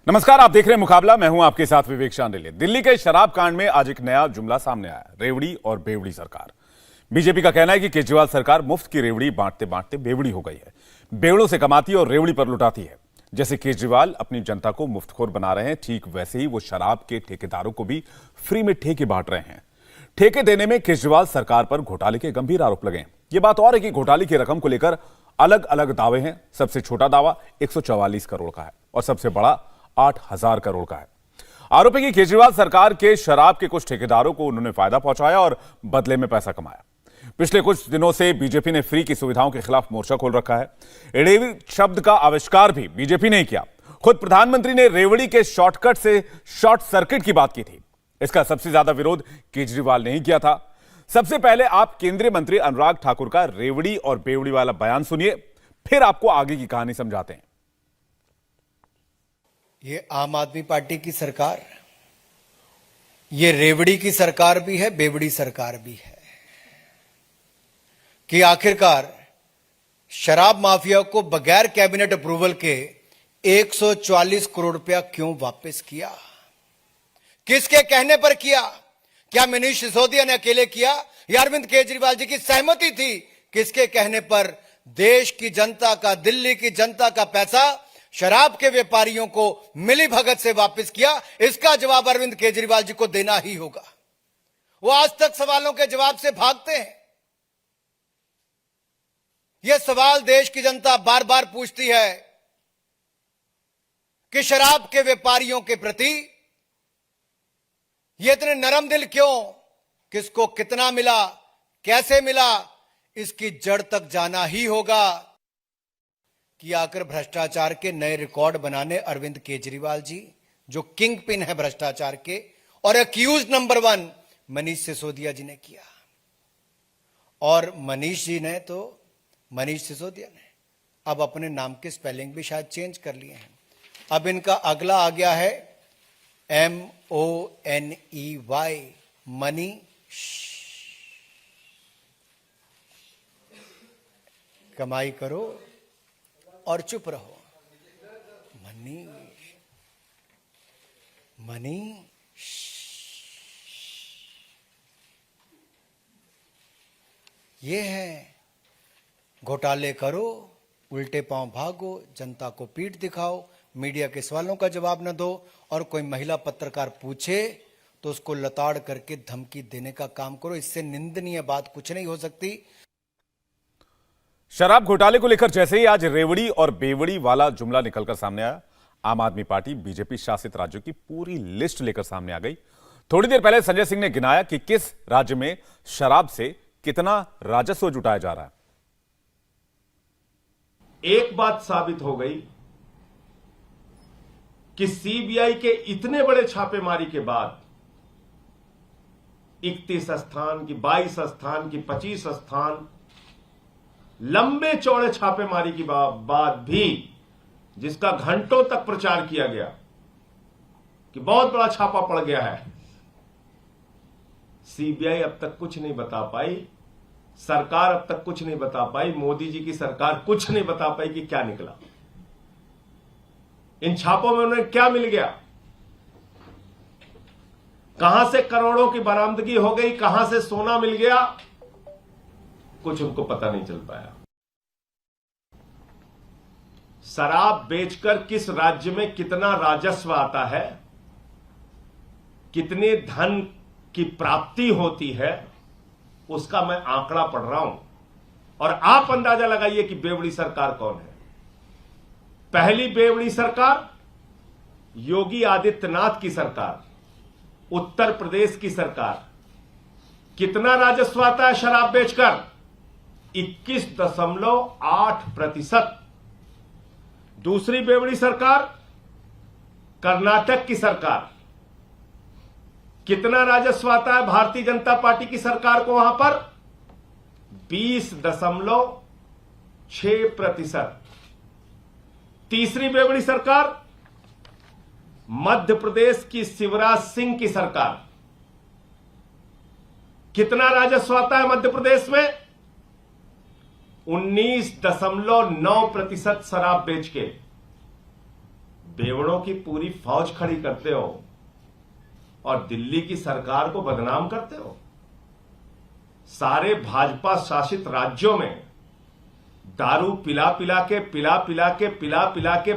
नमस्कार, आप देख रहे हैं मुकाबला। मैं हूं आपके साथ विवेक शांडिल्य। दिल्ली के शराब कांड में आज एक नया जुमला सामने आया, रेवड़ी और बेवड़ी सरकार। बीजेपी का कहना है कि केजरीवाल सरकार मुफ्त की रेवड़ी बांटते बांटते बेवड़ी हो गई है, बेवड़ों से कमाती है और रेवड़ी पर लुटाती है। जैसे केजरीवाल अपनी जनता को मुफ्तखोर बना रहे हैं, ठीक वैसे ही वो शराब के ठेकेदारों को भी फ्री में ठेके बांट रहे हैं। ठेके देने में केजरीवाल सरकार पर घोटाले के गंभीर आरोप लगे हैं। ये बात और है कि घोटाले की रकम को लेकर अलग अलग दावे हैं। सबसे छोटा दावा 144 करोड़ का है और सबसे बड़ा 8,000 करोड़ का है। आरोप है कि केजरीवाल सरकार के शराब के कुछ ठेकेदारों को उन्होंने फायदा पहुंचाया और बदले में पैसा कमाया। पिछले कुछ दिनों से बीजेपी ने फ्री की सुविधाओं के खिलाफ मोर्चा खोल रखा है। रेवड़ी शब्द का आविष्कार भी बीजेपी ने किया। खुद प्रधानमंत्री ने रेवड़ी के शॉर्टकट से शॉर्ट सर्किट की बात की थी। इसका सबसे ज्यादा विरोध केजरीवाल ने ही किया था। सबसे पहले आप केंद्रीय मंत्री अनुराग ठाकुर का रेवड़ी और बेवड़ी वाला बयान सुनिए, फिर आपको आगे की कहानी समझाते हैं। ये आम आदमी पार्टी की सरकार, ये रेवड़ी की सरकार भी है, बेवड़ी सरकार भी है कि आखिरकार शराब माफिया को बगैर कैबिनेट अप्रूवल के 144 करोड़ रुपया क्यों वापस किया, किसके कहने पर किया? क्या मनीष सिसोदिया ने अकेले किया या अरविंद केजरीवाल जी की सहमति थी? किसके कहने पर देश की जनता का, दिल्ली की जनता का पैसा शराब के व्यापारियों को मिली भगत से वापस किया? इसका जवाब अरविंद केजरीवाल जी को देना ही होगा। वो आज तक सवालों के जवाब से भागते हैं। यह सवाल देश की जनता बार बार पूछती है कि शराब के व्यापारियों के प्रति ये इतने नरम दिल क्यों? किसको कितना मिला, कैसे मिला? इसकी जड़ तक जाना ही होगा कि आकर भ्रष्टाचार के नए रिकॉर्ड बनाने अरविंद केजरीवाल जी, जो किंग पिन है भ्रष्टाचार के, और अक्यूज नंबर 1 मनीष सिसोदिया जी ने किया। और मनीष सिसोदिया ने अब अपने नाम के स्पेलिंग भी शायद चेंज कर लिए हैं। अब इनका अगला आ गया है MONEY, मनी। कमाई करो और चुप रहो। मनी। ये है घोटाले करो, उल्टे पांव भागो, जनता को पीठ दिखाओ, मीडिया के सवालों का जवाब न दो, और कोई महिला पत्रकार पूछे तो उसको लताड़ करके धमकी देने का काम करो। इससे निंदनीय बात कुछ नहीं हो सकती। शराब घोटाले को लेकर जैसे ही आज रेवड़ी और बेवड़ी वाला जुमला निकलकर सामने आया, आम आदमी पार्टी बीजेपी शासित राज्यों की पूरी लिस्ट लेकर सामने आ गई। थोड़ी देर पहले संजय सिंह ने गिनाया कि किस राज्य में शराब से कितना राजस्व जुटाया जा रहा है। एक बात साबित हो गई कि सीबीआई के इतने बड़े छापेमारी के बाद 31 स्थान की, 22 स्थान की, 25 स्थान, लंबे चौड़े छापेमारी के बाद भी, जिसका घंटों तक प्रचार किया गया कि बहुत बड़ा छापा पड़ गया है, सीबीआई अब तक कुछ नहीं बता पाई, सरकार अब तक कुछ नहीं बता पाई, मोदी जी की सरकार कुछ नहीं बता पाई कि क्या निकला, इन छापों में उन्हें क्या मिल गया, कहां से करोड़ों की बरामदगी हो गई, कहां से सोना मिल गया, कुछ उनको पता नहीं चल पाया। शराब बेचकर किस राज्य में कितना राजस्व आता है, कितने धन की प्राप्ति होती है, उसका मैं आंकड़ा पढ़ रहा हूं, और आप अंदाजा लगाइए कि बेवड़ी सरकार कौन है। पहली बेवड़ी सरकार योगी आदित्यनाथ की सरकार, उत्तर प्रदेश की सरकार। कितना राजस्व आता है शराब बेचकर? 21.8%। दूसरी बेवड़ी सरकार कर्नाटक की सरकार। कितना राजस्व आता है भारतीय जनता पार्टी की सरकार को वहां पर? 20.6%। तीसरी बेवड़ी सरकार मध्य प्रदेश की शिवराज सिंह की सरकार। कितना राजस्व आता है मध्य प्रदेश में? 19.9% शराब बेच के बेवड़ों की पूरी फौज खड़ी करते हो और दिल्ली की सरकार को बदनाम करते हो। सारे भाजपा शासित राज्यों में दारू पिला पिला के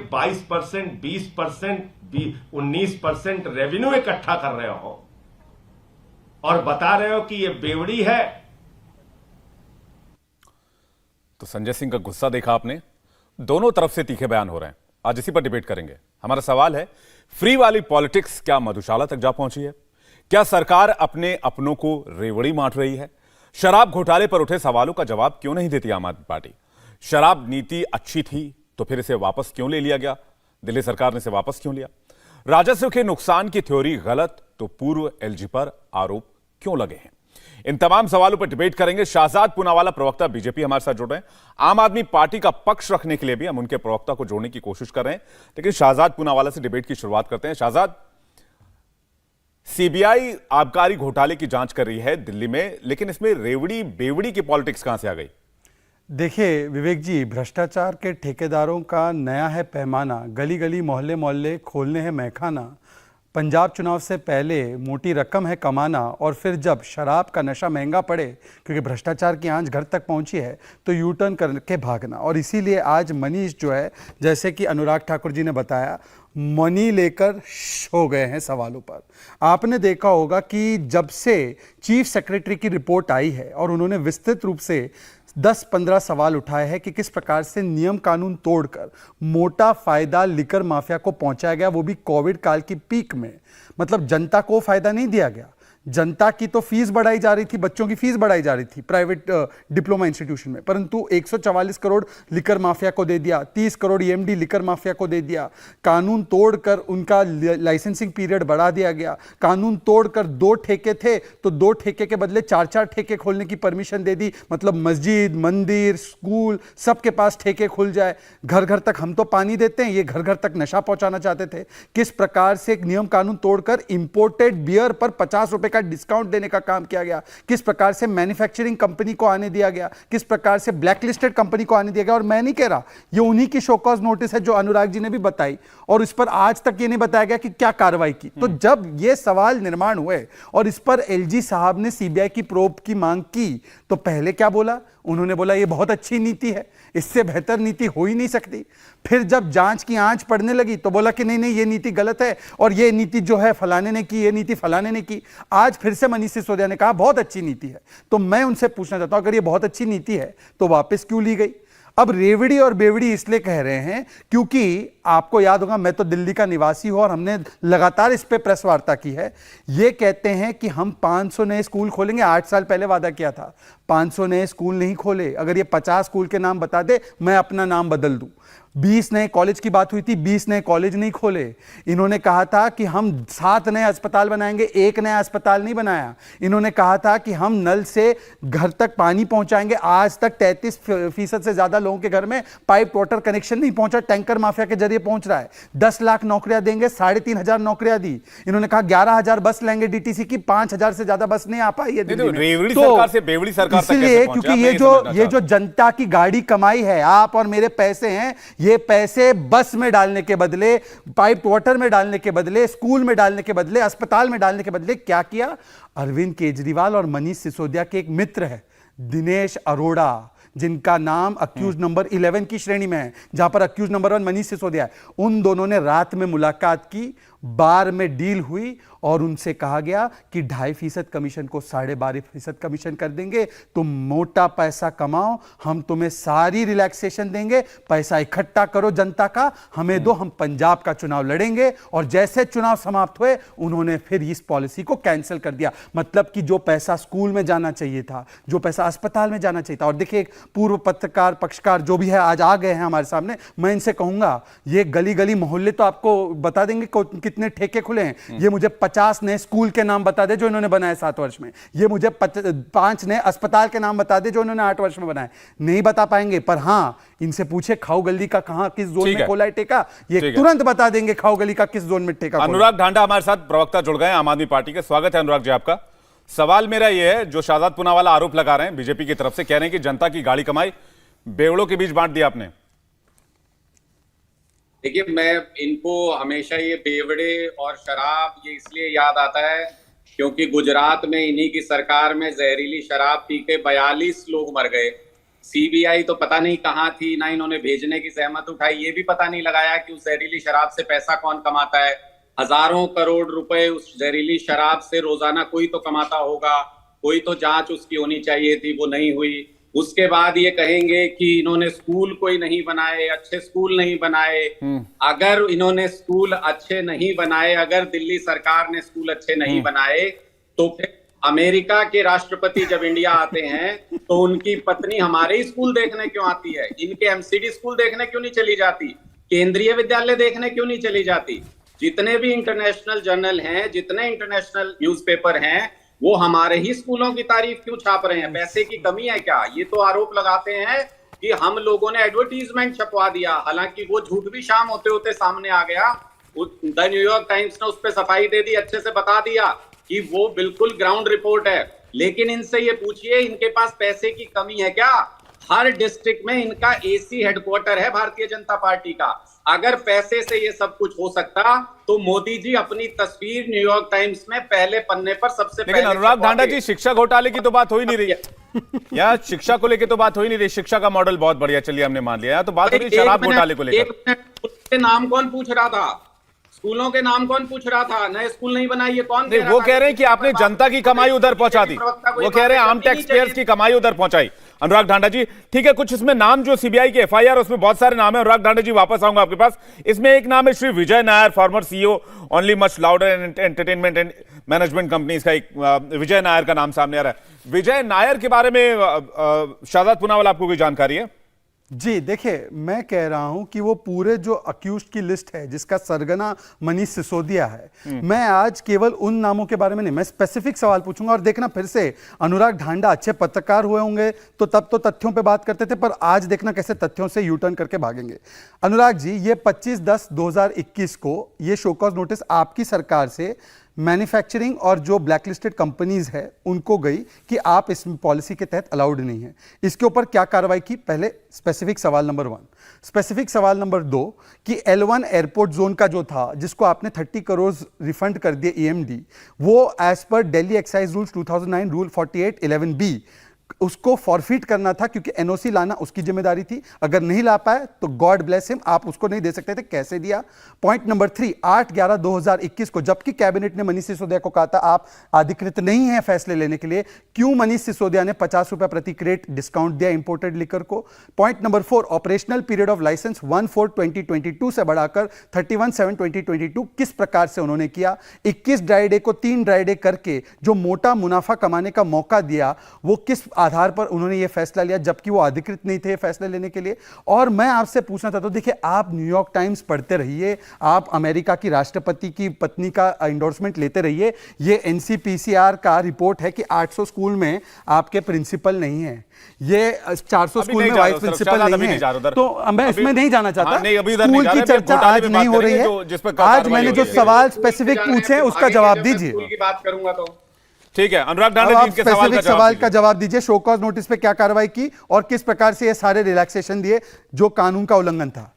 22%, 20%, 19% रेवेन्यू इकट्ठा कर रहे हो और बता रहे हो कि ये बेवड़ी है। तो संजय सिंह का गुस्सा देखा आपने, दोनों तरफ से तीखे बयान हो रहे हैं। आज इसी पर डिबेट करेंगे। हमारा सवाल है, फ्री वाली पॉलिटिक्स क्या मधुशाला तक जा पहुंची है? क्या सरकार अपने अपनों को रेवड़ी बांट रही है? शराब घोटाले पर उठे सवालों का जवाब क्यों नहीं देती आम आदमी पार्टी? शराब नीति अच्छी थी तो फिर इसे वापस क्यों ले लिया गया? दिल्ली सरकार ने इसे वापस क्यों लिया? राजस्व के नुकसान की थ्योरी गलत तो पूर्व एलजी पर आरोप क्यों लगे हैं? इन तमाम सवालों पर डिबेट करेंगे। शाहजाद पूनावाला, प्रवक्ता बीजेपी, हमारे साथ जुड़ रहे हैं। आम आदमी पार्टी का पक्ष रखने के लिए भी हम उनके प्रवक्ता को जोड़ने की कोशिश कर रहे हैं, लेकिन शाहजाद पूनावाला से डिबेट की शुरुआत करते हैं। शाहजाद, सीबीआई आबकारी घोटाले की जांच कर रही है दिल्ली में, लेकिन इसमें रेवड़ी बेवड़ी की पॉलिटिक्स कहां से आ गई? देखिए विवेक जी, भ्रष्टाचार के ठेकेदारों का नया है पैमाना, गली गली मोहल्ले मोहल्ले खोलने हैं मैखाना। पंजाब चुनाव से पहले मोटी रकम है कमाना, और फिर जब शराब का नशा महंगा पड़े क्योंकि भ्रष्टाचार की आंच घर तक पहुंची है तो यू टर्न करके भागना। और इसीलिए आज मनीष जो है, जैसे कि अनुराग ठाकुर जी ने बताया, मनी लेकर हो गए हैं सवालों पर। आपने देखा होगा कि जब से चीफ सेक्रेटरी की रिपोर्ट आई है और उन्होंने विस्तृत रूप से 10-15 सवाल उठाए हैं कि किस प्रकार से नियम कानून तोड़कर मोटा फायदा लिकर माफिया को पहुंचाया गया, वो भी कोविड काल की पीक में। मतलब जनता को फायदा नहीं दिया गया, जनता की तो फीस बढ़ाई जा रही थी, बच्चों की फीस बढ़ाई जा रही थी प्राइवेट डिप्लोमा इंस्टीट्यूशन में, परंतु 144 करोड़ लिकर माफिया को दे दिया, 30 करोड़ ईएमडी लिकर माफिया को दे दिया। कानून तोड़कर उनका लाइसेंसिंग पीरियड बढ़ा दिया गया। कानून तोड़कर 2 ठेके थे तो 2 ठेके के बदले 4-4 ठेके खोलने की परमिशन दे दी। मतलब मस्जिद, मंदिर, स्कूल, सबके पास ठेके खुल जाए। घर घर तक हम तो पानी देते हैं, ये घर घर तक नशा पहुंचाना चाहते थे। किस प्रकार से एक नियम कानून तोड़कर इंपोर्टेड बियर पर 50 रुपए का डिस्काउंट देने का काम किया गया। किस प्रकार से मैन्युफैक्चरिंग कंपनी को आने दिया गया, किस प्रकार से ब्लैकलिस्टेड कंपनी को आने दिया गया। और मैं नहीं कह रहा, ये उन्हीं की शो कॉज नोटिस है जो अनुराग जी ने भी बताई, और इस पर आज तक ये नहीं बताया गया कि क्या कार्रवाई की। तो जब ये सवाल निर्माण हुए और इस पर एलजी साहब ने सीबीआई की प्रोब की मांग की, तो पहले क्या बोला? उन्होंने बोला ये बहुत अच्छी नीति है, इससे बेहतर नीति हो ही नहीं सकती। फिर जब जांच की आंच पड़ने लगी तो बोला कि नहीं नहीं, ये नीति गलत है, और ये नीति जो है फलाने ने की, ये नीति फलाने ने की। आज फिर से मनीष सिसोदिया ने कहा बहुत अच्छी नीति है। तो मैं उनसे पूछना चाहता हूं, अगर ये बहुत अच्छी नीति है तो वापस क्यों ली गई? अब रेवड़ी और बेवड़ी इसलिए कह रहे हैं क्योंकि आपको याद होगा, मैं तो दिल्ली का निवासी हूं और हमने लगातार इस पे प्रेस वार्ता की है। ये कहते हैं कि हम 500 नए स्कूल खोलेंगे, 8 साल पहले वादा किया था। 500 नए स्कूल नहीं खोले। अगर ये 50 स्कूल के नाम बता दे, मैं अपना नाम बदल दूं। 20 नए कॉलेज की बात हुई थी, 20 नए कॉलेज नहीं खोले। इन्होंने कहा था कि हम 7 नए अस्पताल बनाएंगे, 1 नया अस्पताल नहीं बनाया। इन्होंने कहा था कि हम नल से घर तक पानी पहुंचाएंगे। आज तक 33% से ज्यादा लोगों के घर में पाइप वाटर कनेक्शन नहीं पहुंचा, टैंकर माफिया के जरिए पहुंच रहा है। 10 लाख नौकरियां देंगे, 3,500 नौकरियां दी। इन्होंने कहा 11,000 बस लेंगे डीटीसी की, 5,000 से ज्यादा बस नहीं आ पाई है दिल्ली में। रेवड़ी सरकार से बेवड़ी सरकार तक कैसे इसलिए पहुंचे? क्योंकि ये जो जनता की गाड़ी कमाई है, आप और मेरे पैसे हैं, ये पैसे बस में डालने के बदले, पाइप वाटर में डालने के बदले, स्कूल में डालने के बदले, अस्पताल में डालने के बदले क्या किया? अरविंद केजरीवाल और मनीष सिसोदिया के एक मित्र है दिनेश अरोड़ा, जिनका नाम अक्यूज नंबर 11 की श्रेणी में है, जहां पर अक्यूज नंबर 1 मनीष सिसोदिया है। उन दोनों ने रात में मुलाकात की, बार में डील हुई और उनसे कहा गया कि 2.5% कमीशन को 12.5% कमीशन कर देंगे। तुम मोटा पैसा कमाओ, हम तुम्हें सारी रिलैक्सेशन देंगे, पैसा इकट्ठा करो जनता का, हमें दो, हम पंजाब का चुनाव लड़ेंगे। और जैसे चुनाव समाप्त हुए, उन्होंने फिर इस पॉलिसी को कैंसिल कर दिया। मतलब कि जो पैसा स्कूल में जाना चाहिए था, जो पैसा अस्पताल में जाना चाहिए था। और देखिए, पूर्व पत्रकार, पक्षकार जो भी है आज आ गए हैं हमारे सामने, मैं इनसे कहूंगा ये गली गली मोहल्ले तो आपको बता देंगे कितने ठेके खुले हैं। ये मुझे 50 नए स्कूल के नाम बता दे जो इन्होंने बनाए 7 वर्ष में। ये मुझे 5 नए अस्पताल के नाम बता दे जो इन्होंने 8 वर्ष में बनाए। नहीं बता पाएंगे, पर हां, इनसे पूछे खाऊ गली का कहां किस जोन में खोला है ठेका, ये तुरंत बता देंगे खाऊ गली का किस जोन में ठेका। अनुराग ढांडा हमारे साथ प्रवक्ता जुड़ गए आम आदमी पार्टी के। स्वागत है अनुराग जी आपका। सवाल मेरा यह है, जो शाहजाद पूनावाला आरोप लगा रहे हैं बीजेपी की तरफ से, कह रहे हैं कि जनता की गाड़ी कमाई बेवड़ों के बीच बांट दिया आपने। देखिए, मैं इनको हमेशा ये बेवड़े और शराब ये इसलिए याद आता है क्योंकि गुजरात में इन्हीं की सरकार में जहरीली शराब पी के 42 लोग मर गए। सीबीआई तो पता नहीं कहाँ थी, ना इन्होंने भेजने की सहमत उठाई, ये भी पता नहीं लगाया कि उस जहरीली शराब से पैसा कौन कमाता है। हजारों करोड़ रुपए उस जहरीली शराब से रोजाना कोई तो कमाता होगा, कोई तो जांच उसकी होनी चाहिए थी, वो नहीं हुई। उसके बाद ये कहेंगे कि इन्होंने स्कूल कोई नहीं बनाए, अच्छे स्कूल नहीं बनाए। अगर इन्होंने स्कूल अच्छे नहीं बनाए, अगर दिल्ली सरकार ने स्कूल अच्छे नहीं बनाए, तो फिर अमेरिका के राष्ट्रपति जब इंडिया आते हैं तो उनकी पत्नी हमारे ही स्कूल देखने क्यों आती है? इनके एमसीडी स्कूल देखने क्यों नहीं चली जाती? केंद्रीय विद्यालय देखने क्यों नहीं चली जाती? जितने भी इंटरनेशनल जर्नल हैं, जितने इंटरनेशनल न्यूज़पेपर हैं, वो हमारे ही स्कूलों की तारीफ क्यों छाप रहे हैं? पैसे की कमी है क्या? ये तो आरोप लगाते हैं कि हम लोगों ने एडवर्टीजमेंट छपवा दिया, हालांकि वो झूठ भी शाम होते होते सामने आ गया। द न्यूयॉर्क टाइम्स ने उस पर सफाई दे दी, अच्छे से बता दिया कि वो बिल्कुल ग्राउंड रिपोर्ट है। लेकिन इनसे ये पूछिए, इनके पास पैसे की कमी है क्या? हर डिस्ट्रिक्ट में इनका एसी हेडक्वार्टर है भारतीय जनता पार्टी का। अगर पैसे से ये सब कुछ हो सकता तो मोदी जी अपनी तस्वीर न्यूयॉर्क टाइम्स में पहले पन्ने पर सबसे लेकिन पहले अनुराग ढांडा जी, शिक्षा घोटाले की तो बात हो ही नहीं रही या शिक्षा को लेकर तो बात हो ही नहीं रही। शिक्षा का मॉडल बहुत बढ़िया, चलिए हमने मान लिया। तो बात हो रही शराब घोटाले को लेकर। नाम कौन पूछ रहा था? स्कूलों के नाम कौन पूछ रहा था? नए स्कूल नहीं बनाए, ये कौन? नहीं, वो कह रहे हैं कि आपने जनता की कमाई उधर पहुंचा दी। वो कह रहे हैं आम टैक्स पेयर्स की कमाई उधर पहुंचाई। अनुराग ढांडा जी, ठीक है, कुछ इसमें नाम जो सीबीआई के एफआईआर उसमें बहुत सारे नाम है। अनुराग ढांडा जी, वापस आऊंगा आपके पास। इसमें एक नाम है Shri Vijay Nair, former CEO Only Much Louder and entertainment and management companies का एक विजय नायर का नाम सामने आ रहा है। विजय नायर के बारे में शाहजाद पूनावाला आपको कोई जानकारी है? जी देखिए, मैं कह रहा हूं कि वो पूरे जो अक्यूज्ड की लिस्ट है जिसका सरगना मनीष सिसोदिया है, मैं आज केवल उन नामों के बारे में नहीं, मैं स्पेसिफिक सवाल पूछूंगा। और देखना, फिर से अनुराग ढांडा अच्छे पत्रकार हुए होंगे तो तब तो तथ्यों पे बात करते थे, पर आज देखना कैसे तथ्यों से यू टर्न करके भागेंगे। अनुराग जी, ये 25/10/2021 को ये शोकॉज नोटिस आपकी सरकार से मैन्युफैक्चरिंग और जो ब्लैकलिस्टेड कंपनीज है उनको गई कि आप इस पॉलिसी के तहत अलाउड नहीं है। इसके ऊपर क्या कार्रवाई की? पहले स्पेसिफिक सवाल नंबर 1। स्पेसिफिक सवाल नंबर 2 कि L1 एयरपोर्ट जोन का जो था, जिसको आपने 30 करोड़ रिफंड कर दिए EMD, वो as per Delhi excise rules 2009 rule 48(11)B उसको फॉरफिट करना था, क्योंकि एनओसी लाना उसकी जिम्मेदारी थी। अगर नहीं ला पाए तो गॉड ब्लेस हिम, आप उसको नहीं दे सकते थे, कैसे दिया? पॉइंट नंबर 3, 8/11/2021 को जबकि कैबिनेट ने मनीष सिसोदिया को कहा था आप अधिकृत नहीं है फैसले लेने के लिए, क्यों मनीष सिसोदिया ने 50 रुपए प्रति क्रेट डिस्काउंट दिया इंपोर्टेड लिकर को? Point number 4, operational period of licence 1/4/2022 से बढ़ाकर 31/7/2022 किस प्रकार से उन्होंने किया? 21 ड्राई डे को 3 ड्राई डे करके जो मोटा मुनाफा कमाने का मौका दिया, वो किस आधार पर उन्होंने ये फैसला लिया, जबकि वो अधिकृत नहीं थे फैसले लेने के लिए? और मैं आपसे पूछना चाहता हूं, देखिए, आप न्यूयॉर्क टाइम्स पढ़ते रहिए, आप अमेरिका की राष्ट्रपति की पत्नी का एंडोर्समेंट लेते रहिए। ये NCPCR का रिपोर्ट है कि 800 स्कूल में आपके प्रिंसिपल नहीं है, ये 400 स्कूल में वाइस प्रिंसिपल नहीं है। तो मैं इसमें नहीं जाना चाहता। स्कूल की चर्चा आज नहीं हो रही है। आज मैंने जो सवाल स्पेसिफिक पूछे उसका जवाब दीजिए। स्कूल की बात करूंगा तो ठीक है, अनुराग ढांडा जी, इनके सवाल का जवाब दीजिए। शो कॉज नोटिस पे क्या कार्रवाई की और किस प्रकार से ये सारे रिलैक्सेशन दिए जो कानून का उल्लंघन था?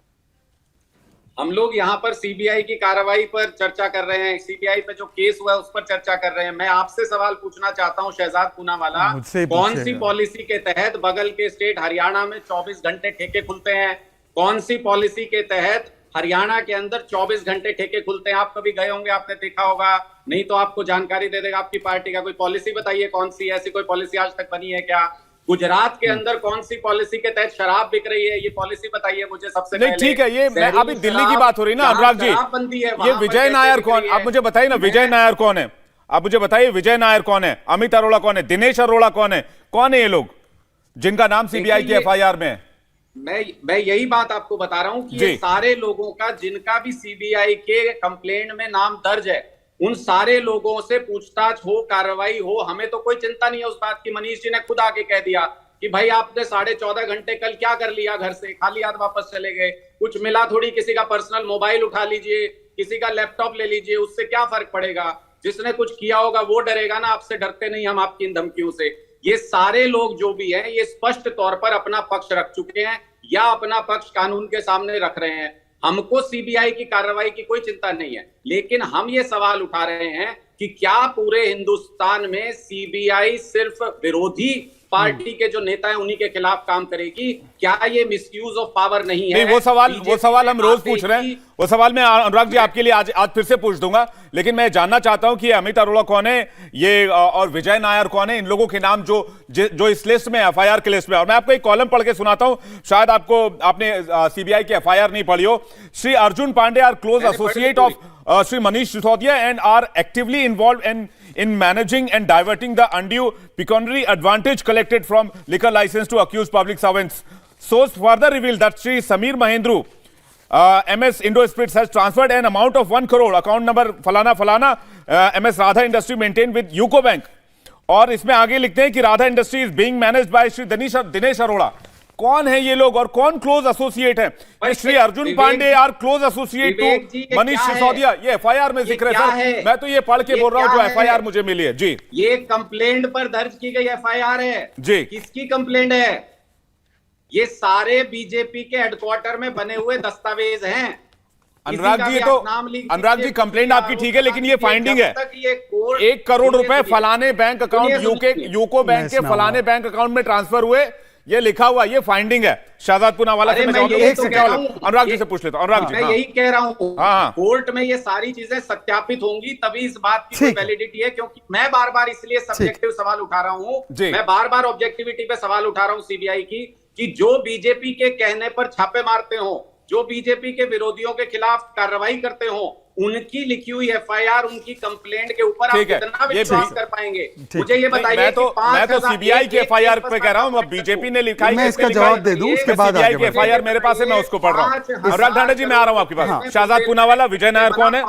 हम लोग यहाँ पर सीबीआई की कार्रवाई पर चर्चा कर रहे हैं, सीबीआई पे जो केस हुआ है उस पर चर्चा कर रहे हैं। मैं आपसे सवाल पूछना चाहता हूँ शहजाद पूनावाला, कौन सी पॉलिसी के तहत बगल के स्टेट हरियाणा में 24 घंटे ठेके खुलते हैं? कौन सी पॉलिसी के तहत हरियाणा के अंदर 24 घंटे ठेके खुलते हैं? आप कभी गए होंगे, आपने देखा होगा, नहीं तो आपको जानकारी दे देगा आपकी पार्टी का कोई पॉलिसी। बताइए कौन सी ऐसी कोई पॉलिसी आज तक बनी है क्या? गुजरात के अंदर कौन सी पॉलिसी के तहत शराब बिक रही है, ये पॉलिसी बताइए मुझे सबसे नहीं, पहले। ठीक है, ये मैं अभी दिल्ली की बात हो रही है ना अनुराग जी, ये विजय नायर कौन? आप मुझे बताइए ना, विजय नायर कौन है? आप मुझे बताइए विजय नायर कौन है, अमित अरोड़ा कौन है, दिनेश अरोड़ा कौन है? कौन है ये लोग जिनका नाम सीबीआई की एफआईआर में है? मैं यही बात आपको बता रहा हूं कि ये सारे लोगों का, जिनका भी सीबीआई के कंप्लेंट में नाम दर्ज है, उन सारे लोगों से पूछताछ हो, कार्रवाई हो। हमें तो कोई चिंता नहीं है उस बात की। मनीष जी ने खुद आके कह दिया कि भाई आपने 14.5 घंटे कल क्या कर लिया, घर से खाली हाथ वापस चले गए, कुछ मिला थोड़ी। किसी का पर्सनल मोबाइल उठा लीजिए, किसी का लैपटॉप ले लीजिए, उससे क्या फर्क पड़ेगा? जिसने कुछ किया होगा वो डरेगा ना, आपसे डरते नहीं हम आपकी इन धमकियों से। ये सारे लोग जो भी हैं, ये स्पष्ट तौर पर अपना पक्ष रख चुके हैं या अपना पक्ष कानून के सामने रख रहे हैं। हमको सीबीआई की कार्रवाई की कोई चिंता नहीं है, लेकिन हम ये सवाल उठा रहे हैं कि क्या पूरे हिंदुस्तान में सीबीआई सिर्फ विरोधी पार्टी के जो नेता हैं उन्हीं के खिलाफ काम करेगी? क्या ये मिसयूज ऑफ पावर नहीं है? नहीं, वो सवाल हम रोज पूछ रहे हैं। वो सवाल मैं अनुराग जी आपके लिए आज फिर से पूछ दूंगा, लेकिन मैं जानना चाहता हूं कि अमित अरोड़ा कौन है ये और विजय नायर कौन है, इन लोगों के नाम जो इस लिस्ट में, एफआईआर के लिस्ट में। और मैं आपको एक कॉलम पढ़ के सुनाता हूं, शायद आपने सीबीआई की एफआईआर नहीं पढ़ी हो। Shri Arjun Pandey are close associate of Sri Manish Sisodia and are actively involved in managing and diverting the undue pecuniary advantage collected from liquor license to accused public servants. Source further revealed that Sri Samir Mahendru, MS Indo Spirits, has transferred an amount of 1 crore, account number falana falana, MS Radha Industry maintained with UCO Bank. और इसमें आगे लिखते हैं कि Radha industry is being managed by Shri Dinesh Arora. कौन है ये लोग और कौन क्लोज एसोसिएट है? Shri Arjun Pandey are close associate to Manish Sisodia, ये एफआईआर में जिक्र है सर। मैं तो ये पढ़ के बोल रहा हूं जो एफआईआर मुझे मिली है जी। ये कंप्लेंट पर दर्ज की गई एफआईआर है जी। किसकी कंप्लेंट है? ये सारे बीजेपी के हेडक्वार्टर में बने हुए दस्तावेज हैं। अनुराग जी, तो अनुराग जी कंप्लेंट आपकी ठीक है, लेकिन ये फाइंडिंग है 1 करोड़ रुपए फलाने बैंक अकाउंट यूको बैंक के फलाने बैंक अकाउंट में ट्रांसफर हुए, ये लिखा हुआ, ये फाइंडिंग है। शाहजाद पूनावाला से अनुराग जी से पूछ लेता हूं। अनुराग जी, मैं यही कह रहा हूं, कोर्ट में ये सारी चीजें सत्यापित होंगी तभी इस बात की वैलिडिटी है। क्योंकि मैं बार बार इसलिए सब्जेक्टिव सवाल उठा रहा हूं, मैं बार बार ऑब्जेक्टिविटी पे सवाल उठा रहा हूं सीबीआई की, कि जो बीजेपी के कहने पर छापे मारते हो, जो बीजेपी के विरोधियों के खिलाफ कार्रवाई करते हो, उनकी लिखी हुई एफआईआर, उनकी कंप्लेंट के ऊपर आप कितना विश्वास कर पाएंगे? मुझे ये बताइए। मैं तो सीबीआई की एफआईआर पे कह रहा हूं, अब बीजेपी ने लिखा है, मैं इसका जवाब दे दूं, उसके बाद सीबीआई की एफआईआर मेरे पास है, मैं उसको पढ़ रहा हूं। अनुराग ठाणे जी, मैं आ रहा हूं आपके पास। शाहजाद पूनावाला, विजय नायर कौन है?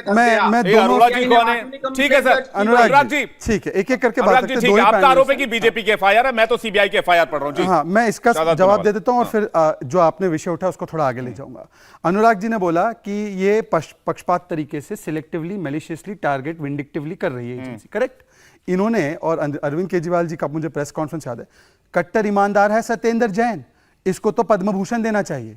मैं दोनों अरोड़ा जी कौन है? ठीक है सर, अनुराग जी ठीक है, एक एक करके बात करते हैं। ठीक है, आपका आरोप है कि बीजेपी की एफआईआर है, मैं तो सीबीआई की एफआईआर पढ़ रहा हूं जी। हाँ, मैं इसका जवाब दे देता हूं और फिर जो आपने विषय उठा उसको थोड़ा आगे ले जाऊंगा। अनुराग जी ने बोला कि ये पक्षपात तरीके से सिलेक्टिवली, मैलिशियसली, टारगेट, विंडिक्टिवली कर रही है एजेंसी, करेक्ट? इन्होंने, और अरविंद केजरीवाल जी का मुझे प्रेस कॉन्फ्रेंस याद है, कट्टर ईमानदार है सत्येंद्र जैन, इसको तो पद्म भूषण देना चाहिए।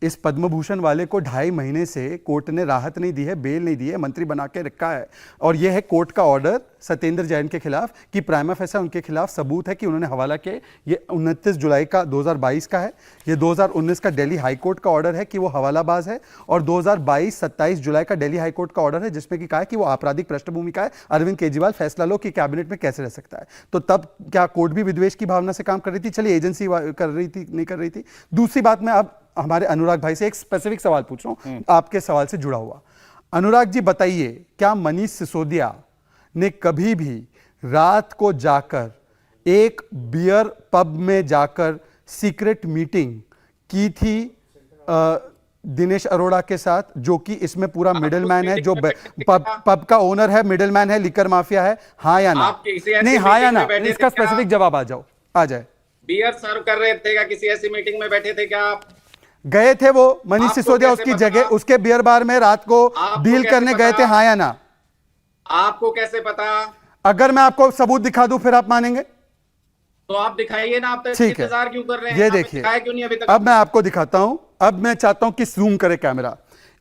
इस पद्म भूषण वाले को 2.5 महीने से कोर्ट ने राहत नहीं दी है, बेल नहीं दी है, मंत्री बना के रखा है। और यह है कोर्ट का ऑर्डर सत्येंद्र जैन के खिलाफ कि प्राइमा फेसा उनके खिलाफ सबूत है कि उन्होंने हवाला के। ये 29 जुलाई का 2022 का है, ये 2019 का दिल्ली हाई कोर्ट का ऑर्डर है कि वो हवालाबाज है, और 2022 27 जुलाई का दिल्ली हाई कोर्ट का ऑर्डर है जिसमें कि कहा है कि वो आपराधिक पृष्ठभूमि का है। अरविंद केजरीवाल फैसला लो कि कैबिनेट में कैसे रह सकता है। तो तब क्या कोर्ट भी विद्वेष की भावना से काम कर रही थी? चलिए, एजेंसी कर रही थी, नहीं कर रही थी। दूसरी बात, मैं अब हमारे अनुराग भाई से एक स्पेसिफिक सवाल पूछ रहा हूं, आपके सवाल से जुड़ा हुआ। अनुराग जी बताइए, क्या मनीष सिसोदिया ने कभी भी रात को जाकर एक बियर पब में जाकर सीक्रेट मीटिंग की थी दिनेश अरोड़ा के साथ, जो कि इसमें पूरा मिडलमैन है, जो पब का ओनर है, मिडलमैन है, लिकर माफिया है? हाँ या ना? नहीं, हाँ या ना? इसका स्पेसिफिक जवाब आ जाए। बियर सर्व कर रहे थे क्या? किसी ऐसी मीटिंग में बैठे थे क्या आप? गए थे वो मनीष सिसोदिया उसकी जगह, उसके बियर बार में रात को डील करने गए थे, हाँ या ना? आपको कैसे पता? अगर मैं आपको सबूत दिखा दूं फिर आप मानेंगे? तो आप दिखाइए ना। आप तो ठीक है, इंतजार क्यों कर रहे हैं? ये देखिए, क्यों नहीं अभी तक? अब मैं आपको दिखाता हूं। अब मैं चाहता हूं कि जूम करे कैमरा,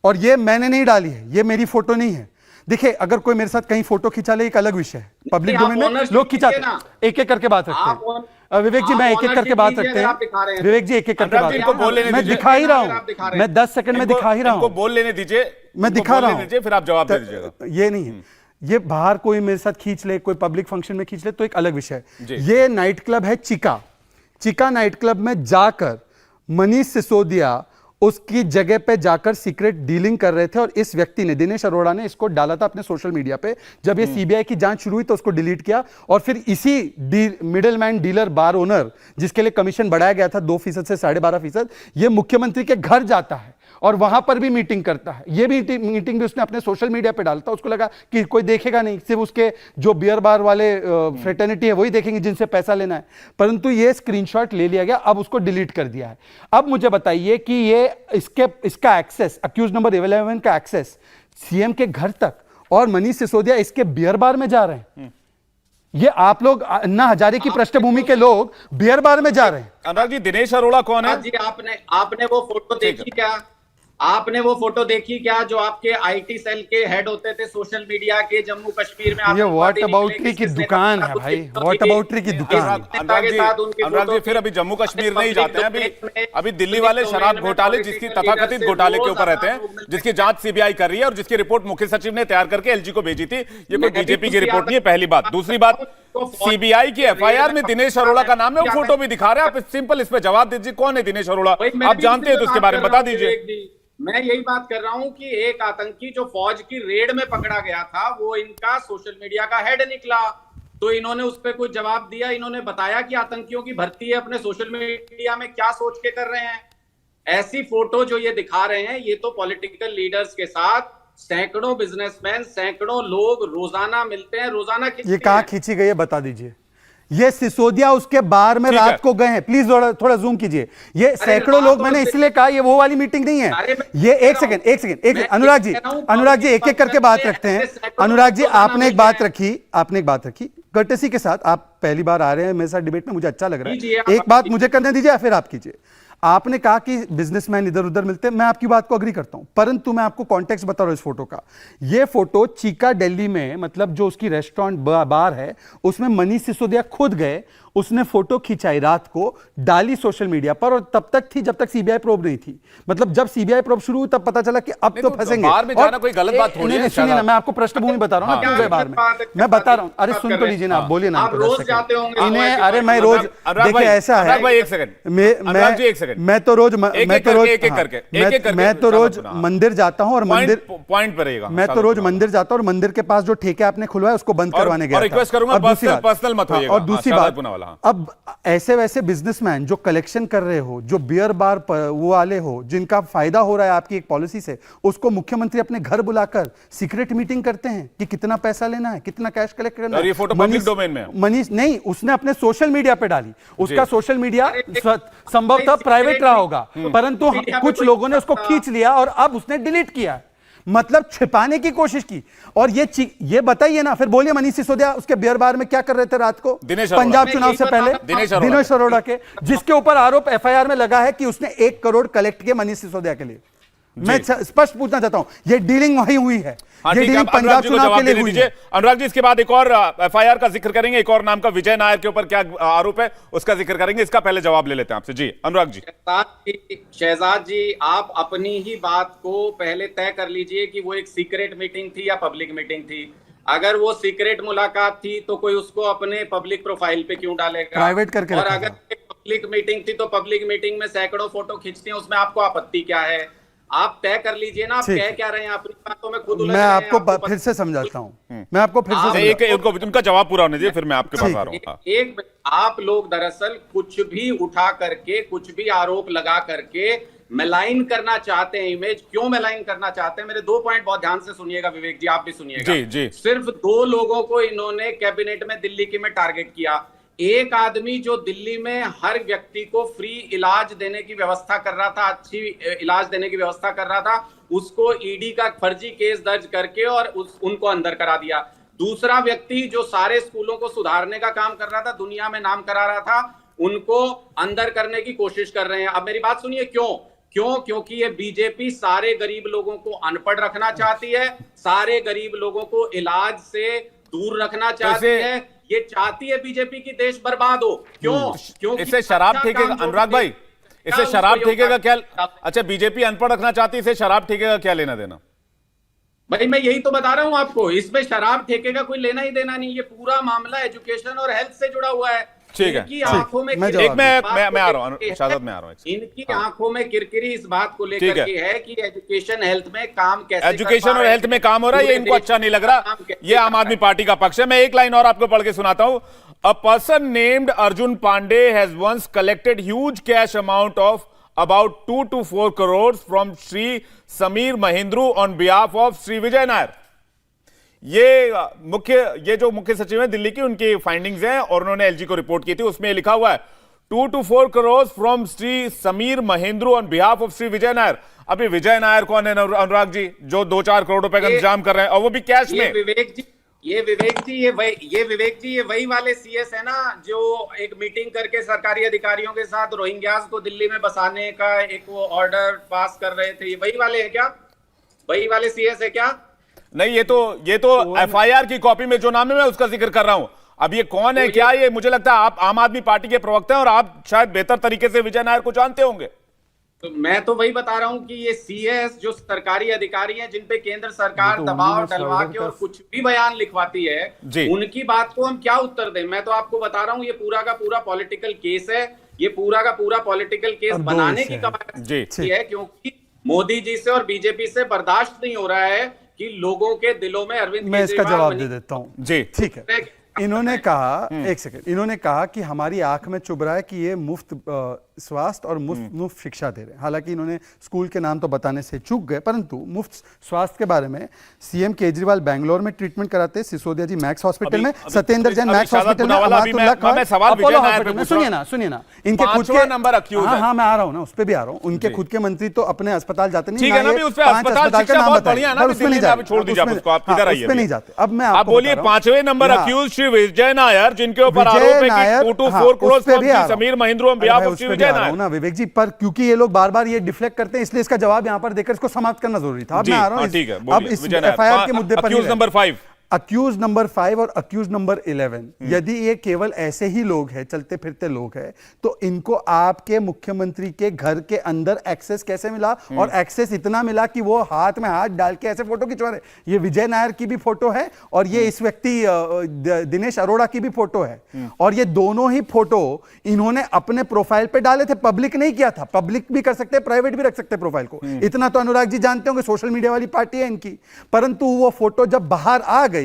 और ये मैंने नहीं डाली है, ये मेरी फोटो नहीं है। देखिए, अगर कोई मेरे साथ कहीं फोटो खिंचा ले, एक अलग विषय है, पब्लिक डोमेन में लोग खिंचाते हैं। एक एक करके बात रखते हैं। विवेक जी, मैं एक एक करके बात रखते हैं। विवेक जी, एक एक करके बात रखते हैं। मैं दिखा ही रहा हूं, मैं 10 सेकंड में दिखा ही रहा हूं। बोल लेने दीजिए, मैं दिखा रहा हूं, फिर आप जवाब दे दीजिएगा। ये नहीं है, ये बाहर कोई मेरे साथ खींच ले, कोई पब्लिक फंक्शन में खींच ले तो एक अलग विषय है। ये नाइट क्लब है चिका नाइट क्लब में जाकर मनीष सिसोदिया उसकी जगह पे जाकर सीक्रेट डीलिंग कर रहे थे, और इस व्यक्ति ने, दिनेश अरोड़ा ने, इसको डाला था अपने सोशल मीडिया पे। जब ये सीबीआई की जांच शुरू हुई तो उसको डिलीट किया, और फिर इसी मिडलमैन, डीलर, बार ओनर, जिसके लिए कमीशन बढ़ाया गया था 2% से 12.5%, ये मुख्यमंत्री के घर जाता है और वहां पर भी मीटिंग करता है। ये भी मीटिंग भी उसने अपने सोशल मीडिया पे डालता। उसको लगा कि कोई देखेगा नहीं, सिर्फ उसके जो बियर बार वाले फ्रेटर्निटी है वही देखेंगे जिनसे पैसा लेना है। परंतु ये स्क्रीनशॉट ले लिया गया, अब उसको डिलीट कर दिया है। अब मुझे बताइए कि ये इसका एक्सेस, अक्यूज नंबर 11 का एक्सेस सीएम के घर तक, और मनीष सिसोदिया इसके बियर बार में जा रहे हैं। ये आप लोग अन्ना हजारे की पृष्ठभूमि के लोग बियर बार में जा रहे हैं। अनुराग जी, दिनेश अरोड़ा कौन है? जी, आपने वो फोटो देखी क्या? आपने वो फोटो देखी क्या जो आपके आईटी सेल के हेड होते थे सोशल मीडिया के जम्मू कश्मीर में? ये व्हाट अबाउटरी की दुकान है भाई, व्हाट अबाउटरी की दुकान। अनुराग जी फिर अभी जम्मू कश्मीर नहीं जाते हैं, अभी दिल्ली वाले शराब घोटाले जिसकी तथाकथित घोटाले के ऊपर रहते हैं, जिसकी जांच सीबीआई कर रही है और जिसकी रिपोर्ट मुख्य सचिव ने तैयार करके एलजी को भेजी थी। ये कोई बीजेपी की रिपोर्ट नहीं है, पहली बात। दूसरी बात, सीबीआई की एफआईआर में दिनेश अरोड़ा का नाम है, वो फोटो भी दिखा रहे हैं। आप सिंपल इस पे जवाब दीजिए, कौन है दिनेश अरोड़ा? आप जानते हैं तो उसके बारे में बता दीजिए। मैं यही बात कर रहा हूं कि एक आतंकी जो फौज की रेड में पकड़ा गया था वो इनका सोशल मीडिया का हेड निकला, तो इन्होंने उस पर कुछ जवाब दिया। इन्होंने बताया कि आतंकियों की भर्ती है, अपने सोशल मीडिया में क्या सोच के कर रहे हैं। ऐसी फोटो जो ये दिखा रहे हैं, ये तो पॉलिटिकल लीडर्स के साथ सैकड़ों बिजनेसमैन, सैकड़ों लोग रोजाना मिलते हैं, रोजाना खींचते हैं। ये कहां खींची गई है बता दीजिए। ये सिसोदिया उसके बार में रात को गए हैं, प्लीज थोड़ा जूम कीजिए। ये सैकड़ों लोग, मैंने इसलिए कहा ये वो वाली मीटिंग नहीं है। ये एक सेकंड अनुराग जी एक एक करके बात रखते हैं। अनुराग जी आपने एक बात रखी कर्टेसी के साथ। आप पहली बार आ रहे हैं मेरे साथ डिबेट में, मुझे अच्छा लग रहा है। एक बात मुझे करने दीजिए, फिर आप कीजिए। आपने कहा कि बिजनेसमैन इधर उधर मिलते हैं, मैं आपकी बात को अग्री करता हूं, परंतु मैं आपको कॉन्टेक्स्ट बता रहा हूं इस फोटो का। यह फोटो चीका दिल्ली में, मतलब जो उसकी रेस्टोरेंट बार है, उसमें मनीष सिसोदिया खुद गए, उसने फोटो खिंचाई, रात को डाली सोशल मीडिया पर, और तब तक थी जब तक सीबीआई प्रोब नहीं थी। मतलब जब सीबीआई प्रोब शुरू हुई तब पता चला कि अब तो फंसेंगे। बाहर में जाना कोई गलत बात थोड़ी है। सुनिए ना, मैं आपको पृष्ठभूमि बता रहा हूं ना, क्यों गए बाहर में, मैं बता रहा हूं। अरे सुन तो लीजिए ना, आप बोलिए ना। आप रोज जाते होंगे इन्हें, अरे मैं रोज, देखिए ऐसा है, एक सेकंड, मैं तो रोज मंदिर जाता हूं, और मंदिर पॉइंट पर रहेगा। मैं तो रोज मंदिर जाता हूं, और मंदिर के पास जो ठेके आपने खुलवाया उसको बंद करवाने गया था। रिक्वेस्ट करूंगा पर्सनल मत होइएगा। और दूसरी बात, अब ऐसे वैसे बिजनेसमैन जो कलेक्शन कर रहे हो, जो बियर बार वो वाले हो, जिनका फायदा हो रहा है आपकी एक पॉलिसी से, उसको मुख्यमंत्री अपने घर बुलाकर सीक्रेट मीटिंग करते हैं कि कितना पैसा लेना है, कितना कैश कलेक्ट करना है। और ये फोटो पब्लिक डोमेन में है। मनीष नहीं, उसने अपने सोशल मीडिया पे डाली। उसका सोशल मीडिया संभवतः प्राइवेट रहा होगा, परंतु कुछ लोगों ने उसको खींच लिया और अब उसने डिलीट किया, मतलब छिपाने की कोशिश की। और ये बताइए ना, फिर बोलिए मनीष सिसोदिया उसके बियर बार में क्या कर रहे थे रात को पंजाब चुनाव से पहले? दिनेश अरोड़ा के, जिसके ऊपर आरोप एफआईआर में लगा है कि उसने 1 करोड़ कलेक्ट किए मनीष सिसोदिया के लिए। मैं स्पष्ट पूछना चाहता हूं, ये डीलिंग वही हुई है, ये डीलिंग पंजाब चुनाव के लिए हुई है। अनुराग जी, इसके बाद एक और एफआईआर का जिक्र करेंगे, एक और नाम का विजय नायर के ऊपर क्या आरोप है उसका जिक्र करेंगे। इसका पहले जवाब ले लेते हैं आपसे। जी अनुराग जी। शहजाद जी, आप अपनी ही बात को पहले तय कर लीजिए कि वो एक सीक्रेट मीटिंग थी या पब्लिक मीटिंग थी। अगर वो सीक्रेट मुलाकात थी तो कोई उसको अपने पब्लिक प्रोफाइल पे क्यों डालेगा, प्राइवेट करके। और अगर पब्लिक मीटिंग थी तो पब्लिक मीटिंग में सैकड़ों फोटो खींचते हैं, उसमें आपको आपत्ति क्या है? आप तय कर लीजिए ना, आप कह क्या रहे हैं, अपनी बातों में खुद उलझ रहे हैं। मैं आपको फिर से समझाता हूं, मैं आपको फिर से उनका जवाब पूरा होने दीजिए, फिर मैं आपके पास आ रहा हूं। एक आप लोग दरअसल कुछ भी उठा करके, कुछ भी आरोप लगा करके मेलाइन करना चाहते हैं, इमेज क्यों मेलाइन करना चाहते हैं? मेरे 2 पॉइंट बहुत ध्यान से सुनिएगा विवेक जी, आप भी सुनिएगा। जी जी। सिर्फ 2 लोगों को इन्होंने कैबिनेट में दिल्ली के में टारगेट किया। एक आदमी जो दिल्ली में हर व्यक्ति को फ्री इलाज देने की व्यवस्था कर रहा था, अच्छी इलाज देने की व्यवस्था कर रहा था, उसको ईडी का फर्जी केस दर्ज करके और उनको अंदर करा दिया। दूसरा व्यक्ति जो सारे स्कूलों को सुधारने का काम कर रहा था, दुनिया में नाम करा रहा था, उनको अंदर करने की कोशिश कर रहे हैं। अब मेरी बात सुनिए, क्योंकि ये बीजेपी सारे गरीब लोगों को अनपढ़ रखना चाहती है, सारे गरीब लोगों को इलाज से दूर रखना चाहती है। ये चाहती है बीजेपी की देश बर्बाद हो। क्यों? इससे शराब ठेके का, अनुराग भाई, इससे शराब ठेके का क्या? अच्छा, बीजेपी अनपढ़ रखना चाहती है, इससे शराब ठेके का क्या लेना देना? भाई मैं यही तो बता रहा हूं आपको, इसमें शराब ठेके का कोई लेना ही देना नहीं। ये पूरा मामला एजुकेशन और हेल्थ से जुड़ा हुआ है। ठीक है, इनकी आंखों में, मैं आ रहा हूं शाहजाद, मैं आ रहा हूं। इनकी आंखों में किरकिरी इस बात को लेकर के है कि एजुकेशन हेल्थ में काम कैसे, एजुकेशन और हेल्थ में काम हो रहा है, ये इनको अच्छा नहीं लग रहा। ये आम आदमी पार्टी का पक्ष है। मैं एक लाइन और आपको पढ़ के सुनाता हूं। A person named Arjun Pandey has once collected huge cash amount of about 2 to 4 crores from Sri Samir Mahindru on behalf of Sri Vijay Nair। ये जो मुख्य सचिव है दिल्ली की, उनकी फाइंडिंग्स हैं और उन्होंने एलजी को रिपोर्ट की थी। उसमें लिखा हुआ है 2 to 4 crores from Shri Sameer Mahendru on behalf of Shri Vijay Nair. अभी विजय नायर कौन है अनुराग जी, जो 2-4 करोड़ रुपए का इंतजाम कर रहे हैं, और वो भी कैश में? विवेक जी, ये विवेक जी ये वही वाले सीएस है ना जो एक मीटिंग करके सरकारी अधिकारियों के साथ रोहिंग्यास को दिल्ली में बसाने का एक वो ऑर्डर पास कर रहे थे। ये वही वाले हैं क्या? वही वाले सीएस है क्या? नहीं, ये तो एफआईआर की कॉपी में जो नाम है मैं उसका जिक्र कर रहा हूं। अब ये कौन है, तो क्या ये, मुझे लगता है आप आम आदमी पार्टी के प्रवक्ता हैं और आप शायद बेहतर तरीके से विजय नायर को जानते होंगे। तो मैं तो वही बता रहा हूं कि ये सीएस जो सरकारी अधिकारी हैं जिन पे केंद्र सरकार दबाव डलवा के और कुछ भी बयान लिखवाती है, उनकी बात को हम क्या उत्तर दें? मैं तो आपको बता रहा हूं ये पूरा का पूरा पॉलिटिकल केस है। ये पूरा का पूरा पॉलिटिकल केस बनाने की कवायद है, क्योंकि मोदी जी से और बीजेपी से बर्दाश्त नहीं हो रहा है कि लोगों के दिलों में अरविंद मैं इसका जवाब दे देता हूं जी, ठीक है। इन्होंने कहा, एक सेकंड, इन्होंने कहा कि हमारी आंख में चुभ रहा है कि ये मुफ्त स्वास्थ्य और मुफ्त शिक्षा दे रहे हैं। हालांकि इन्होंने स्कूल के नाम तो बताने से चूक गए, परंतु मुफ्त स्वास्थ्य के बारे में सीएम केजरीवाल बैंगलोर में ट्रीटमेंट कराते हैं, सिसोदिया जी मैक्स हॉस्पिटल में, सत्येंद्र जैन मैक्स हॉस्पिटल में, अपोलो हॉस्पिटल में। सुनिए ना, इनके खुद के नंबर अक्यूज, हाँ मैं आ रहा हूं ना, उस पर भी आ रहा हूं। उनके खुद के मंत्री तो अपने अस्पताल जाते नहीं, 5 अस्पताल का नाम बताइए, उसमें नहीं जाते। अब मैं आपको बोलिए 5वें नंबर अक्यूज श्री विजय नायर, जिनके ऊपर आरोप है कि 2 to 4 करोड़ समीर महेंद्र ना विवेक जी, पर क्योंकि ये लोग बार बार ये डिफ्लेक्ट करते हैं, इसलिए इसका जवाब यहां पर देकर इसको समाप्त करना जरूरी था। अब मैं आ रहा हूं, अब इस एफआईआर के मुद्दे पर अक्यूज नंबर 5 और अक्यूज नंबर 11, यदि ये केवल ऐसे ही लोग हैं, चलते फिरते लोग हैं, तो इनको आपके मुख्यमंत्री के घर के अंदर एक्सेस कैसे मिला? और एक्सेस इतना मिला कि वो हाथ में हाथ डाल के ऐसे फोटो खिंचवा रहे। ये विजय नायर की भी फोटो है और ये इस व्यक्ति दिनेश अरोड़ा की भी फोटो है, और ये दोनों ही फोटो इन्होंने अपने प्रोफाइल पे डाले थे, पब्लिक नहीं किया था। पब्लिक भी कर सकते, प्राइवेट भी रख सकते प्रोफाइल को, इतना तो अनुराग जी जानते होंगे, सोशल मीडिया वाली पार्टी है इनकी। परंतु वो फोटो जब बाहर आ गई,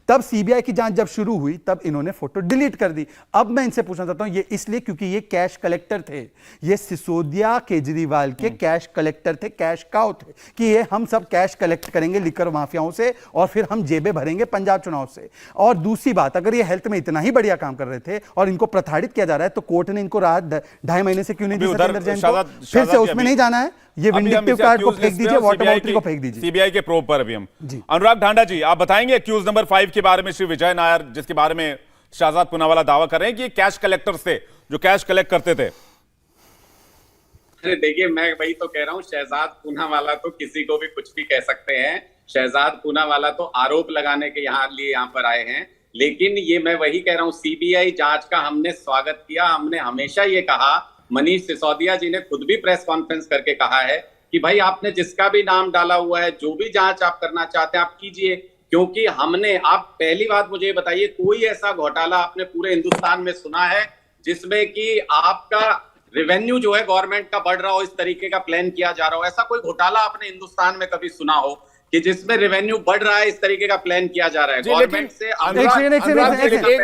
तब सीबीआई की जांच जब शुरू हुई, तब इन्होंने फोटो डिलीट कर दी। अब मैं इनसे पूछना चाहता हूं, ये इसलिए क्योंकि ये कैश कलेक्टर थे, ये सिसोदिया केजरीवाल के कैश कलेक्टर थे, कैश काउ थे, कि ये हम सब कैश कलेक्ट करेंगे लिकर माफियाओं से और फिर हम जेबें भरेंगे पंजाब चुनाव से। और दूसरी बात, अगर ये हेल्थ में इतना ही बढ़िया काम कर रहे थे और इनको प्रताड़ित किया जा रहा है, तो कोर्ट ने इनको राहत 2.5 महीने से क्यों नहीं दी सत्येंद्र जैन को? फिर से उसमें नहीं जाना है, ये विंडिक्टिव कार्ड को फेंक दीजिए, वाटर बॉटल को फेंक दीजिए। सीबीआई के प्रोब पर अभी हम अनुराग ढांडा जी, आप बताएंगे अक्यूज नंबर 5 के बारे में, श्री विजय नायर, जिसके बारे में शहजाद पूनावाला दावा कर रहे हैं कि ये कैश कलेक्टर्स थे जो कैश कलेक्ट करते थे। अरे देखिए, मैं वही तो कह रहा हूं, शहजाद पूनावाला तो किसी को भी कुछ भी कह सकते हैं। शहजाद पूनावाला तो आरोप लगाने के यहाँ पर आए हैं, लेकिन ये मैं वही कह रहा हूं, सीबीआई जांच का हमने स्वागत किया। हमने हमेशा ये कहा, मनीष सिसोदिया जी ने खुद भी प्रेस कॉन्फ्रेंस करके कहा है कि भाई आपने जिसका भी नाम डाला हुआ है, जो भी जांच आप करना चाहते हैं आप कीजिए, क्योंकि हमने, आप पहली बात मुझे बताइए, कोई ऐसा घोटाला आपने पूरे हिंदुस्तान में सुना है जिसमें कि आपका रेवेन्यू जो है गवर्नमेंट का बढ़ रहा हो, इस तरीके का प्लान किया जा रहा हो? ऐसा कोई घोटाला आपने हिंदुस्तान में कभी सुना हो कि जिसमें रेवेन्यू बढ़ रहा है, इस तरीके का प्लान किया जा रहा है गवर्नमेंट से?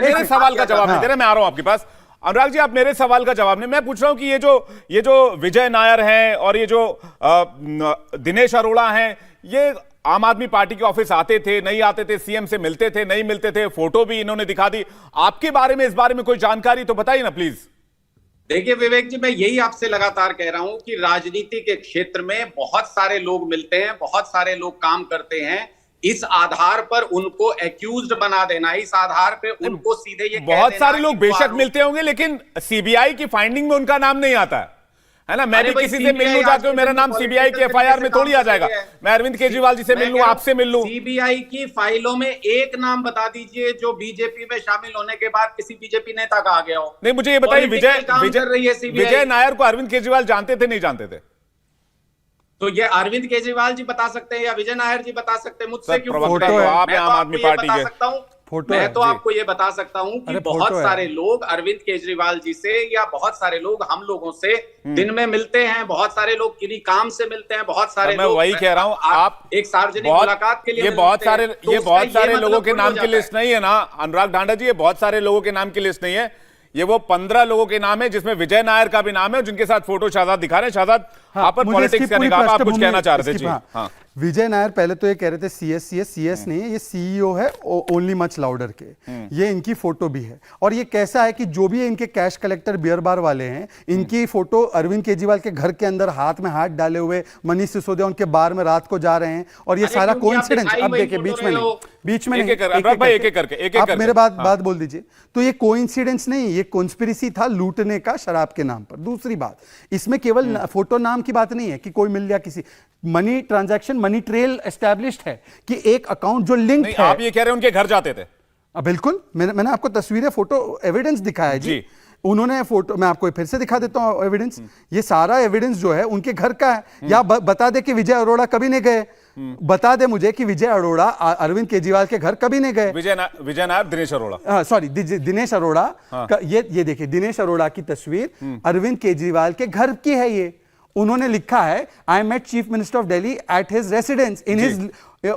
मेरे सवाल का जवाब नहीं दे रहे, मैं आ रहा हूं आपके पास। अनुराग जी, आप मेरे सवाल का जवाब नहीं, मैं पूछ रहा हूं कि ये जो विजय नायर हैं और ये जो दिनेश अरोड़ा हैं, ये आम आदमी पार्टी के ऑफिस आते थे, नहीं आते थे, सीएम से मिलते थे, नहीं मिलते थे, फोटो भी इन्होंने दिखा दी। आपके बारे में, इस बारे में कोई जानकारी तो बताइए ना प्लीज। देखिए विवेक जी, मैं यही आपसे लगातार कह रहा हूं कि राजनीति के क्षेत्र में बहुत सारे लोग मिलते हैं, बहुत सारे लोग काम करते हैं। इस आधार पर उनको एक्यूज्ड बना देना, इस आधार पे उनको सीधे ये बहुत सारे लोग बेशक मिलते होंगे, लेकिन सीबीआई की फाइंडिंग में उनका नाम नहीं आता है ना। मैं भी किसी से मिल लूं जाके, मेरा नाम सीबीआई के एफआईआर में थोड़ी आ जाएगा। मैं अरविंद केजरीवाल जी से मिल लूं, आपसे मिल लूं। सीबीआई की फाइलों में एक नाम बता दीजिए जो बीजेपी में शामिल होने के बाद किसी बीजेपी नेता का आ गया हो। नहीं, मुझे ये बताइए, विजय नायर को अरविंद केजरीवाल जानते थे, नहीं जानते थे? तो ये अरविंद केजरीवाल जी बता सकते हैं या विजय नायर जी बता सकते हैं? मुझसे क्यों? आप आम आदमी पार्टी के सकता हूं, मैं तो आपको ये बता सकता हूं कि बहुत सारे लोग अरविंद केजरीवाल जी से या बहुत सारे लोग हम लोगों से दिन में मिलते हैं, बहुत सारे लोग किसी काम से मिलते हैं, बहुत सारे मैं वही कह रहा हूं, आप एक सार्वजनिक मुलाकात के लिए ये बहुत सारे लोगों के नाम की लिस्ट नहीं है ना अनुराग ढांडा जी, ये बहुत सारे लोगों के नाम की लिस्ट नहीं है। ये वो 15 लोगों के नाम है जिसमें विजय नायर का भी नाम है, जिनके साथ फोटो शहजाद दिखा रहे हैं। शहजाद, आप पर पॉलिटिक्स का निगाह, आप कुछ कहना चाह रहे थे जी? हाँ। विजय नायर पहले तो ये कह रहे थे सीएस नहीं है, ये सीईओ है ओनली मच लाउडर के। ये इनकी फोटो भी है। और ये कैसा है कि जो भी इनके कैश कलेक्टर बियर बार वाले हैं, इनकी फोटो अरविंद केजरीवाल के घर के अंदर हाथ में हाथ डाले हुए मनीष सिसोदिया उनके बार में रात को जा रहे हैं। और ये सारा कोइंसिडेंस, अब देखिए बीच में नहीं, आप मेरे बात बोल दीजिए। तो ये कोइंसिडेंस नहीं, ये कॉन्स्पिरेसी था लूटने का शराब के नाम पर। दूसरी बात, इसमें केवल फोटो नाम की बात नहीं है कि कोई मिल गया किसी, money transaction, money trail established है कि एक अकाउंट जो लिंक है। आप ये कह रहे हैं उनके घर जाते थे? बिल्कुल, मैंने आपको तस्वीरें, फोटो एविडेंस दिखाया है जी। उन्होंने फोटो, मैं आपको फिर से दिखा देता हूं एविडेंस। ये सारा एविडेंस जो है उनके घर का है। या बता दे कि विजय अरोड़ा कभी नहीं गए, बता दे मुझे कि विजय अरोड़ा अरविंद केजरीवाल के घर कभी नहीं गए। विजय नायर दिनेश अरोड़ा, सॉरी दिनेश अरोड़ा का, ये देखिए दिनेश अरोड़ा की तस्वीर अरविंद केजरीवाल के घर की है। ये उन्होंने लिखा है, I met chief minister of Delhi at his residence, in his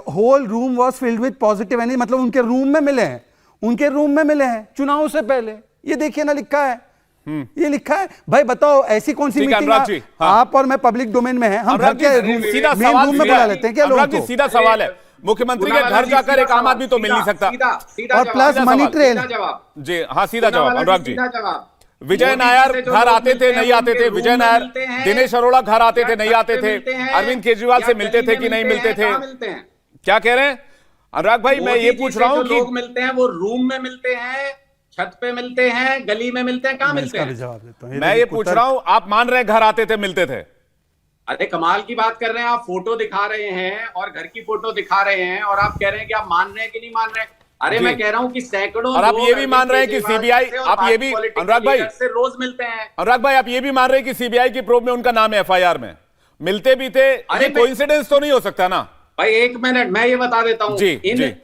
whole room was filled with positive energy. मतलब उनके रूम में मिले हैं, उनके रूम में मिले हैं चुनाव से पहले। ये देखिए ना, लिखा है, ये लिखा है। भाई बताओ, ऐसी कौन सी मीटिंग आप और मैं पब्लिक डोमेन में है, हम घर के सीधा मेन रूम में बुला लेते हैं क्या लोगों को? सीधा सवाल है, मुख्यमंत्री के घर जाकर एक आम आदमी तो मिल नहीं सकता। और प्लस मनी ट्रेल। जी हाँ, सीधा जवाब अनुराग जी। विजय नायर घर आते थे नहीं आते थे? विजय नायर, दिनेश अरोड़ा घर आते थे नहीं आते थे? अरविंद केजरीवाल से मिलते थे कि नहीं मिलते थे? क्या कह रहे हैं अनुराग भाई? मैं ये पूछ रहा हूँ कि लोग मिलते हैं, वो रूम में मिलते हैं, छत पे मिलते हैं, गली में मिलते हैं, कहां मिलते हैं? जवाब देता हूं। मैं ये पूछ रहा हूं, आप मान रहे हैं घर आते थे मिलते थे? अरे कमाल की बात कर रहे हैं आप। फोटो दिखा रहे हैं और घर की फोटो दिखा रहे हैं और आप कह रहे हैं कि आप मान रहे हैं कि नहीं मान रहे हैं। अरे मैं कह रहा हूं कि सैकड़ों, और आप ये भी मान रहे हैं कि सीबीआई, आप ये भी अनुराग भाई से रोज मिलते हैं। अनुराग भाई आप ये भी मान रहे हैं कि सीबीआई की प्रोब में उनका नाम है एफआईआर में? मिलते भी थे, ये कोइंसिडेंस तो नहीं हो सकता ना? भाई एक मिनट, मैं ये बता देता हूं,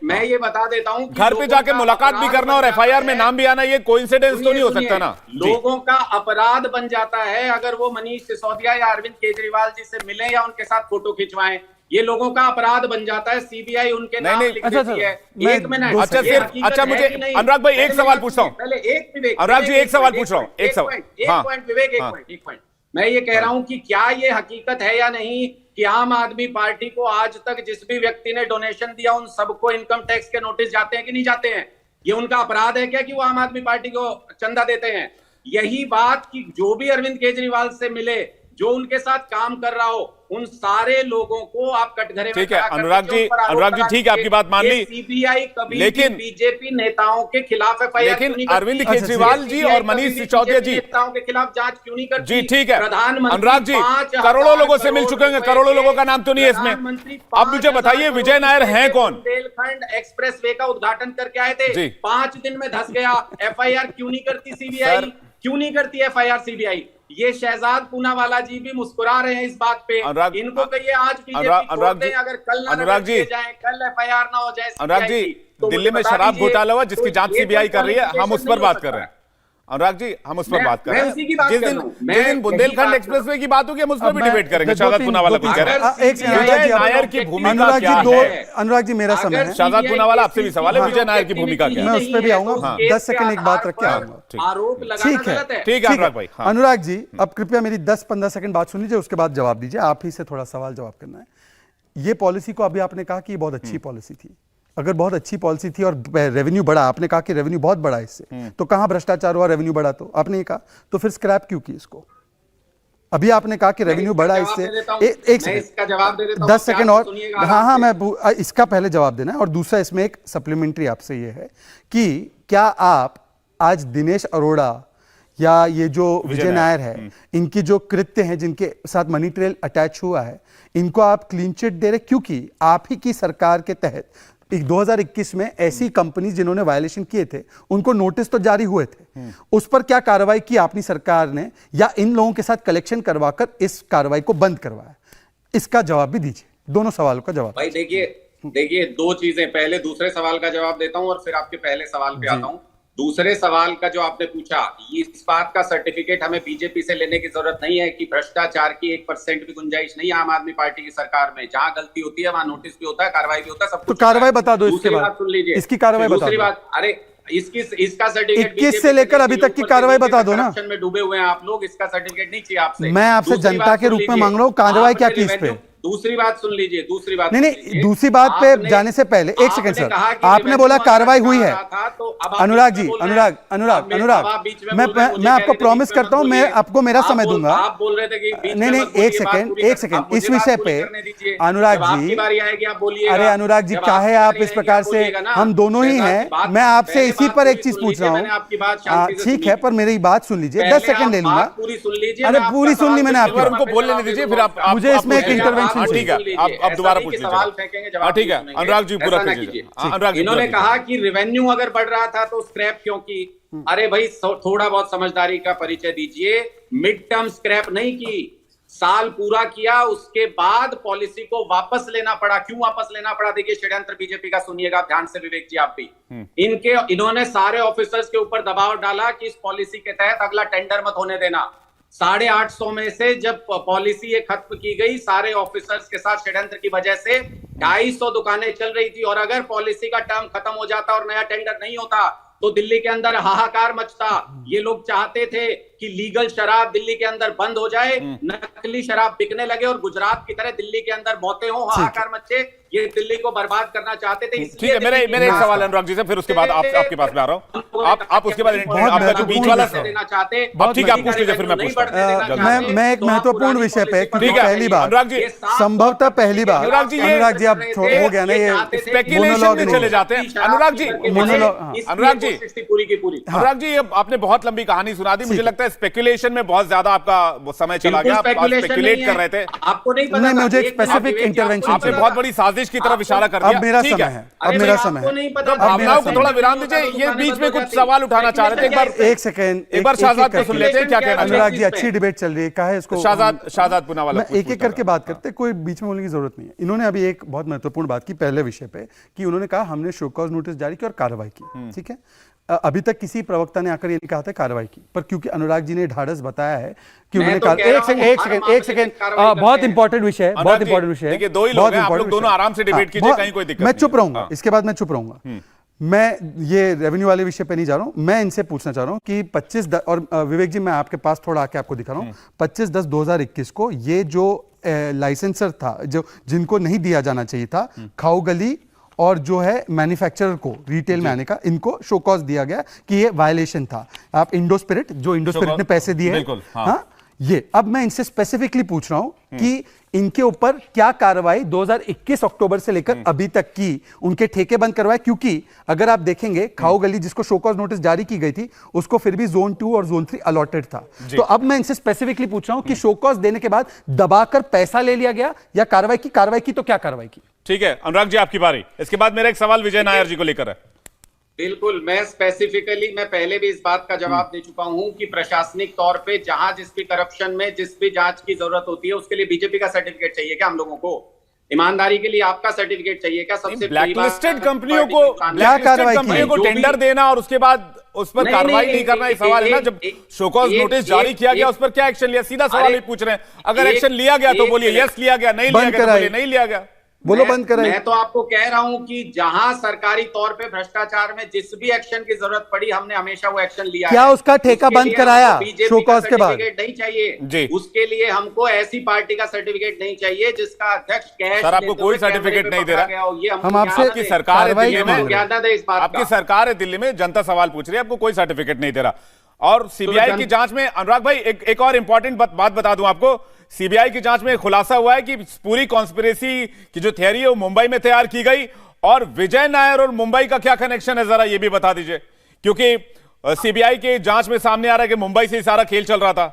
मैं ये बता देता हूं, घर पे जाके मुलाकात भी करना और एफआईआर में नाम भी आना, ये कोइंसिडेंस तो नहीं हो सकता ना? लोगों का अपराध बन जाता है अगर वो मनीष सिसोदिया या अरविंद केजरीवाल जी से मिले या उनके साथ फोटो खिंचवाएं। ये लोगों का अपराध बन जाता है। सीबीआई उनके नाम लिख देती है। एक मिनट, अच्छा मुझे अनुराग भाई एक सवाल पूछता हूं। पहले एक विवेक, अनुराग जी एक सवाल पूछ रहा हूं, एक पॉइंट विवेक, एक पॉइंट। मैं ये कह रहा हूं कि क्या ये हकीकत है या नहीं कि आम आदमी पार्टी को आज तक जिस भी व्यक्ति ने डोनेशन दिया उन सबको इनकम टैक्स के नोटिस जाते हैं कि नहीं जाते हैं? ये उनका अपराध है क्या कि वो आम आदमी पार्टी को चंदा देते हैं? यही बात कि जो भी अरविंद केजरीवाल से मिले, जो उनके साथ काम कर रहा हो, उन सारे लोगों को आप कटघरे में, ठीक है अनुराग जी ठीक है, आपकी बात मान ली। सीबीआई कभी लेकिन बीजेपी नेताओं के खिलाफ एफआईआर, लेकिन अरविंद केजरीवाल जी और मनीष सिसोदिया जी नेताओं के खिलाफ जांच क्यों नहीं करती? जी ठीक है प्रधानमंत्री अनुराग जी, करोड़ों लोगों से मिल चुके हैं, करोड़ों लोगों का नाम तो नहीं है इसमें। अब मुझे बताइए विजय नायर हैं कौन? बुंदेलखंड एक्सप्रेस वे का उद्घाटन करके आए थे, 5 दिन में धस गया। एफआईआर क्यों नहीं करती सीबीआई? क्यों नहीं करती एफआईआर सीबीआई? ये शहजाद पूनावाला जी भी मुस्कुरा रहे हैं इस बात पे। इनको कहिए आज अनुराग जी, अगर कल अनुराग जी जाए, कल एफआईआर ना हो जाए अनुराग जी, दिल्ली में शराब घोटाला हुआ जिसकी जांच सीबीआई कर रही है, हम उस पर बात कर रहे हैं। अनुराग जी हम उस पर बात कर रहे हैं। जिस दिन बुंदेलखंड एक्सप्रेसवे की बात होगी हम उस पर भी डिबेट करेंगे। शहजाद पूनावाला भी कह रहे हैं विजय नायर की भूमिका क्या है? अनुराग जी मेरा समय है, शहजाद पूनावाला आपसे भी सवाल है, विजय नायर की भूमिका क्या है? मैं उस पर भी आऊंगा, 10 सेकंड एक बात रख के आऊंगा। आरोप लगाना ठीक है अनुराग भाई। अनुराग जी अब कृपया मेरी 10-15 सेकंड बात सुन लीजिए, उसके बाद जवाब दीजिए। आप ही से थोड़ा सवाल जवाब करना है। ये पॉलिसी को अभी आपने कहा कि ये बहुत अच्छी पॉलिसी थी। अगर बहुत अच्छी पॉलिसी थी और रेवेन्यू बढ़ा, आपने कहा कि रेवेन्यू बहुत बढ़ा इससे, तो कहां भ्रष्टाचार हुआ, रेवेन्यू बढ़ा? तो आपने ये कहा, तो फिर स्क्रैप क्यों की इसको? अभी आपने कहा कि रेवेन्यू बढ़ा इससे। एक सेकंड जवाब दे देता हूं, 10 सेकंड और। हाँ मैं इसका पहले जवाब देना है। और दूसरा इसमें एक सप्लीमेंट्री आपसे ये है कि क्या आप आज दिनेश अरोड़ा या ये जो विजय नायर है, इनकी जो कृत्य हैं जिनके साथ मनी ट्रेल अटैच हुआ है, इनको आप क्लीन चिट दे रहे? क्योंकि आप ही की सरकार के तहत 2021 में ऐसी कंपनी जिन्होंने वायलेशन किए थे उनको नोटिस तो जारी हुए थे, उस पर क्या कार्रवाई की अपनी सरकार ने, या इन लोगों के साथ कलेक्शन करवाकर इस कार्रवाई को बंद करवाया? इसका जवाब भी दीजिए, दोनों सवालों का जवाब। भाई देखिए 2 चीजें, पहले दूसरे सवाल का जवाब देता हूं और फिर आपके पहले सवाल पे आता हूं। दूसरे सवाल का जो आपने पूछा, इस बात का सर्टिफिकेट हमें बीजेपी से लेने की जरूरत नहीं है कि भ्रष्टाचार की 1% भी गुंजाइश नहीं है आम आदमी पार्टी की सरकार में। जहां गलती होती है वहां नोटिस भी होता है, कार्रवाई भी होता है, सब तो कार्रवाई बता दो। इसके बाद सुन लीजिए, इसकी कार्रवाई बता दो। दूसरी बात, अरे इसका सर्टिफिकेट 21 से लेकर अभी तक की कार्रवाई बता दो ना। में डूबे हुए हैं आप लोग, इसका सर्टिफिकेट नहीं चाहिए आपसे। मैं आपसे जनता के रूप में मांग रहा हूं, कार्रवाई क्या की इस पे? दूसरी बात सुन लीजिए, दूसरी बात नहीं, दूसरी बात पे जाने से पहले एक सेकंड सर, आपने बोला कार्रवाई हुई है। अनुराग जी, अनुराग, मैं आपको प्रॉमिस करता हूं, मैं आपको मेरा समय दूंगा। आप बोल रहे थे कि नहीं, एक सेकंड, इस विषय पे अनुराग जी, आप बोलिए। अरे अनुराग जी, क्या है आप इस प्रकार से, हम दोनों ही हैं, मैं आपसे इसी पर एक चीज पूछ रहा हूँ। ठीक है, पर मेरी बात सुन लीजिए, 10 सेकंड ले लूंगा। पूरी सुन लीजिए। अरे पूरी सुन ली मैंने आपकी, उनको बोलने नहीं दीजिए, फिर आप मुझे इसमें एक इंटरवेंशन। ठीक है, आप दोबारा पूछ लीजिए। सवाल फेंकेंगे, ठीक है, अनुराग जी पूरा कीजिए। अनुराग जी, इन्होंने कहा कि रेवेन्यू अगर बढ़ रहा था तो स्क्रैप क्यों की? अरे भाई, थोड़ा बहुत समझदारी का परिचय दीजिए। मिड टर्म स्क्रैप नहीं की, साल पूरा किया, उसके बाद पॉलिसी को वापस लेना पड़ा। क्यों वापस लेना पड़ा? देखिए, षड्यंत्र बीजेपी का सुनिएगा ध्यान से, विवेक जी आप भी। इन्होंने सारे ऑफिसर्स के ऊपर दबाव डाला कि इस पॉलिसी के तहत अगला टेंडर मत होने देना। 850 में से जब पॉलिसी ये खत्म की गई, सारे ऑफिसर्स के साथ षड्यंत्र की वजह से 250 दुकानें चल रही थी, और अगर पॉलिसी का टर्म खत्म हो जाता और नया टेंडर नहीं होता तो दिल्ली के अंदर हाहाकार मचता। ये लोग चाहते थे कि लीगल शराब दिल्ली के अंदर बंद हो जाए, नकली शराब बिकने लगे और गुजरात की तरह दिल्ली के अंदर मौतें हो, हाहाकार मचे। ये दिल्ली को बर्बाद करना चाहते थे। ठीक है, मेरे एक सवाल अनुराग जी से, फिर उसके बाद आपके पास में आ रहा हूँ। आप उसके बाद आपका जो बीच वाला देना चाहते, ठीक है, आप पूछ लीजिए, फिर मैं पूछता हूं। मैं एक महत्वपूर्ण विषय पे, क्योंकि पहली बार अनुराग जी, संभवतः पहली बार, अनुराग जी, अब हो गया ना ये स्पेकुलेशन में चले जाते हैं। अनुराग जी, अनुराग जी, पूरी की पूरी। अनुराग जी, आपने बहुत लंबी कहानी सुना दी, मुझे लगता है स्पेकुलेशन में बहुत ज्यादा आपका समय चला गया, आप स्पेकुलेट कर रहे थे। आपको नहीं पता, मुझे एक स्पेसिफिक इंटरवेंशन, आपने बहुत बड़ी साजिश की तरफ इशारा कर दिया। अब मेरा समय है, अब मेरा समय है, भावनाओं को थोड़ा विराम दीजिए। ये बीच में कुछ सवाल उठाना चाह रहे थे, एक बार शहजाद को सुन लेते हैं क्या कहना। अनुराग जी, अच्छी डिबेट चल रही है, कहा है इसको शहजाद पूनावाला, एक एक करके बात करते, कोई बीच में बोलने की जरूरत नहीं है। इन्होंने अभी एक बहुत महत्वपूर्ण बात की पहले विषय पे, कि उन्होंने कहा हमने शो कॉज नोटिस जारी की और कार्रवाई की। ठीक है, अभी तक किसी प्रवक्ता ने आकर ये नहीं कहा था कार्रवाई की, पर क्योंकि अनुराग जी ने ढाढ़स बताया है कि उन्होंने कहा, एक सेकंड, बहुत इंपॉर्टेंट विषय है, बहुत इंपॉर्टेंट विषय है। देखिए, दो ही लोग हैं, आप लोग दोनों आराम से डिबेट कीजिए, कहीं कोई दिक्कत नहीं। मैं चुप रहूंगा, इसके बाद मैं चुप रहूंगा। मैं ये रेवेन्यू वाले विषय पे नहीं जा रहा हूं, मैं इनसे पूछना चाह रहा हूं कि 25 और विवेक जी, मैं आपके पास थोड़ा आके आपको दिखा रहा हूं, 25/10/2021 को ये जो लाइसेंसर था, जो जिनको नहीं दिया जाना चाहिए था, खाऊ गली और जो है मैन्युफैक्चरर को रिटेल में आने का, इनको शो कॉज दिया गया कि ये वायलेशन था। आप इंडो स्पिरिट ने पैसे दिए, बिल्कुल, हाँ, ये अब मैं इनसे स्पेसिफिकली पूछ रहा हूं कि इनके ऊपर क्या कार्रवाई 2021 अक्टूबर से लेकर अभी तक की, उनके ठेके बंद करवाए? क्योंकि अगर आप देखेंगे, खाओ गली जिसको शो कॉज नोटिस जारी की गई थी, उसको फिर भी जोन 2 और जोन 3 अलॉटेड था। तो अब मैं इनसे स्पेसिफिकली पूछ रहा हूं कि शो कॉज देने के बाद दबाकर पैसा ले लिया गया या कार्रवाई की तो क्या कार्रवाई की? ठीक है, अनुराग जी, आपकी बारी। इसके बाद मेरा एक सवाल विजय नायर जी को लेकर है। बिल्कुल, मैं स्पेसिफिकली, मैं पहले भी इस बात का जवाब दे चुका हूं कि प्रशासनिक तौर पे जहां जिस भी करप्शन में जिस भी जांच की जरूरत होती है, उसके लिए बीजेपी का सर्टिफिकेट चाहिए क्या हम लोगों को? ईमानदारी के लिए आपका सर्टिफिकेट चाहिए क्या? सबसे ब्लैकलिस्टेड कंपनियों को टेंडर देना और उसके बाद उस पर कार्रवाई नहीं करना, ये सवाल है ना। जब शो कॉज नोटिस जारी किया गया, उस पर क्या एक्शन लिया? सीधा सवाल ही पूछ रहे हैं। अगर एक्शन लिया गया तो बोलिए यस लिया गया, नहीं लिया गया तो बोलिए नहीं लिया गया। बोलो बंद कराइए। मैं तो आपको कह रहा हूं कि जहां सरकारी तौर पे भ्रष्टाचार में जिस भी एक्शन की जरूरत पड़ी, हमने हमेशा वो एक्शन लिया। क्या उसका ठेका बंद कराया शो कॉज के बाद? नहीं चाहिए उसके लिए, हमको ऐसी पार्टी का सर्टिफिकेट नहीं चाहिए जिसका अध्यक्ष कैश, सर आपको कोई सर्टिफिकेट नहीं दे रहा। हम आपसे, आपकी सरकार है दिल्ली में, इस बात आपकी सरकार है दिल्ली में, जनता सवाल पूछ रही है, आपको कोई सर्टिफिकेट नहीं दे रहा। और सीबीआई की जांच में, अनुराग भाई, एक और इंपॉर्टेंट बात बता दूं आपको, सीबीआई की जांच में खुलासा हुआ है कि पूरी कॉन्स्पिरेसी की जो थियरी है वो मुंबई में तैयार की गई। और विजय नायर और मुंबई का क्या कनेक्शन है, जरा ये भी बता दीजिए, क्योंकि सीबीआई के जांच में सामने आ रहा है कि मुंबई से ही सारा खेल चल रहा था।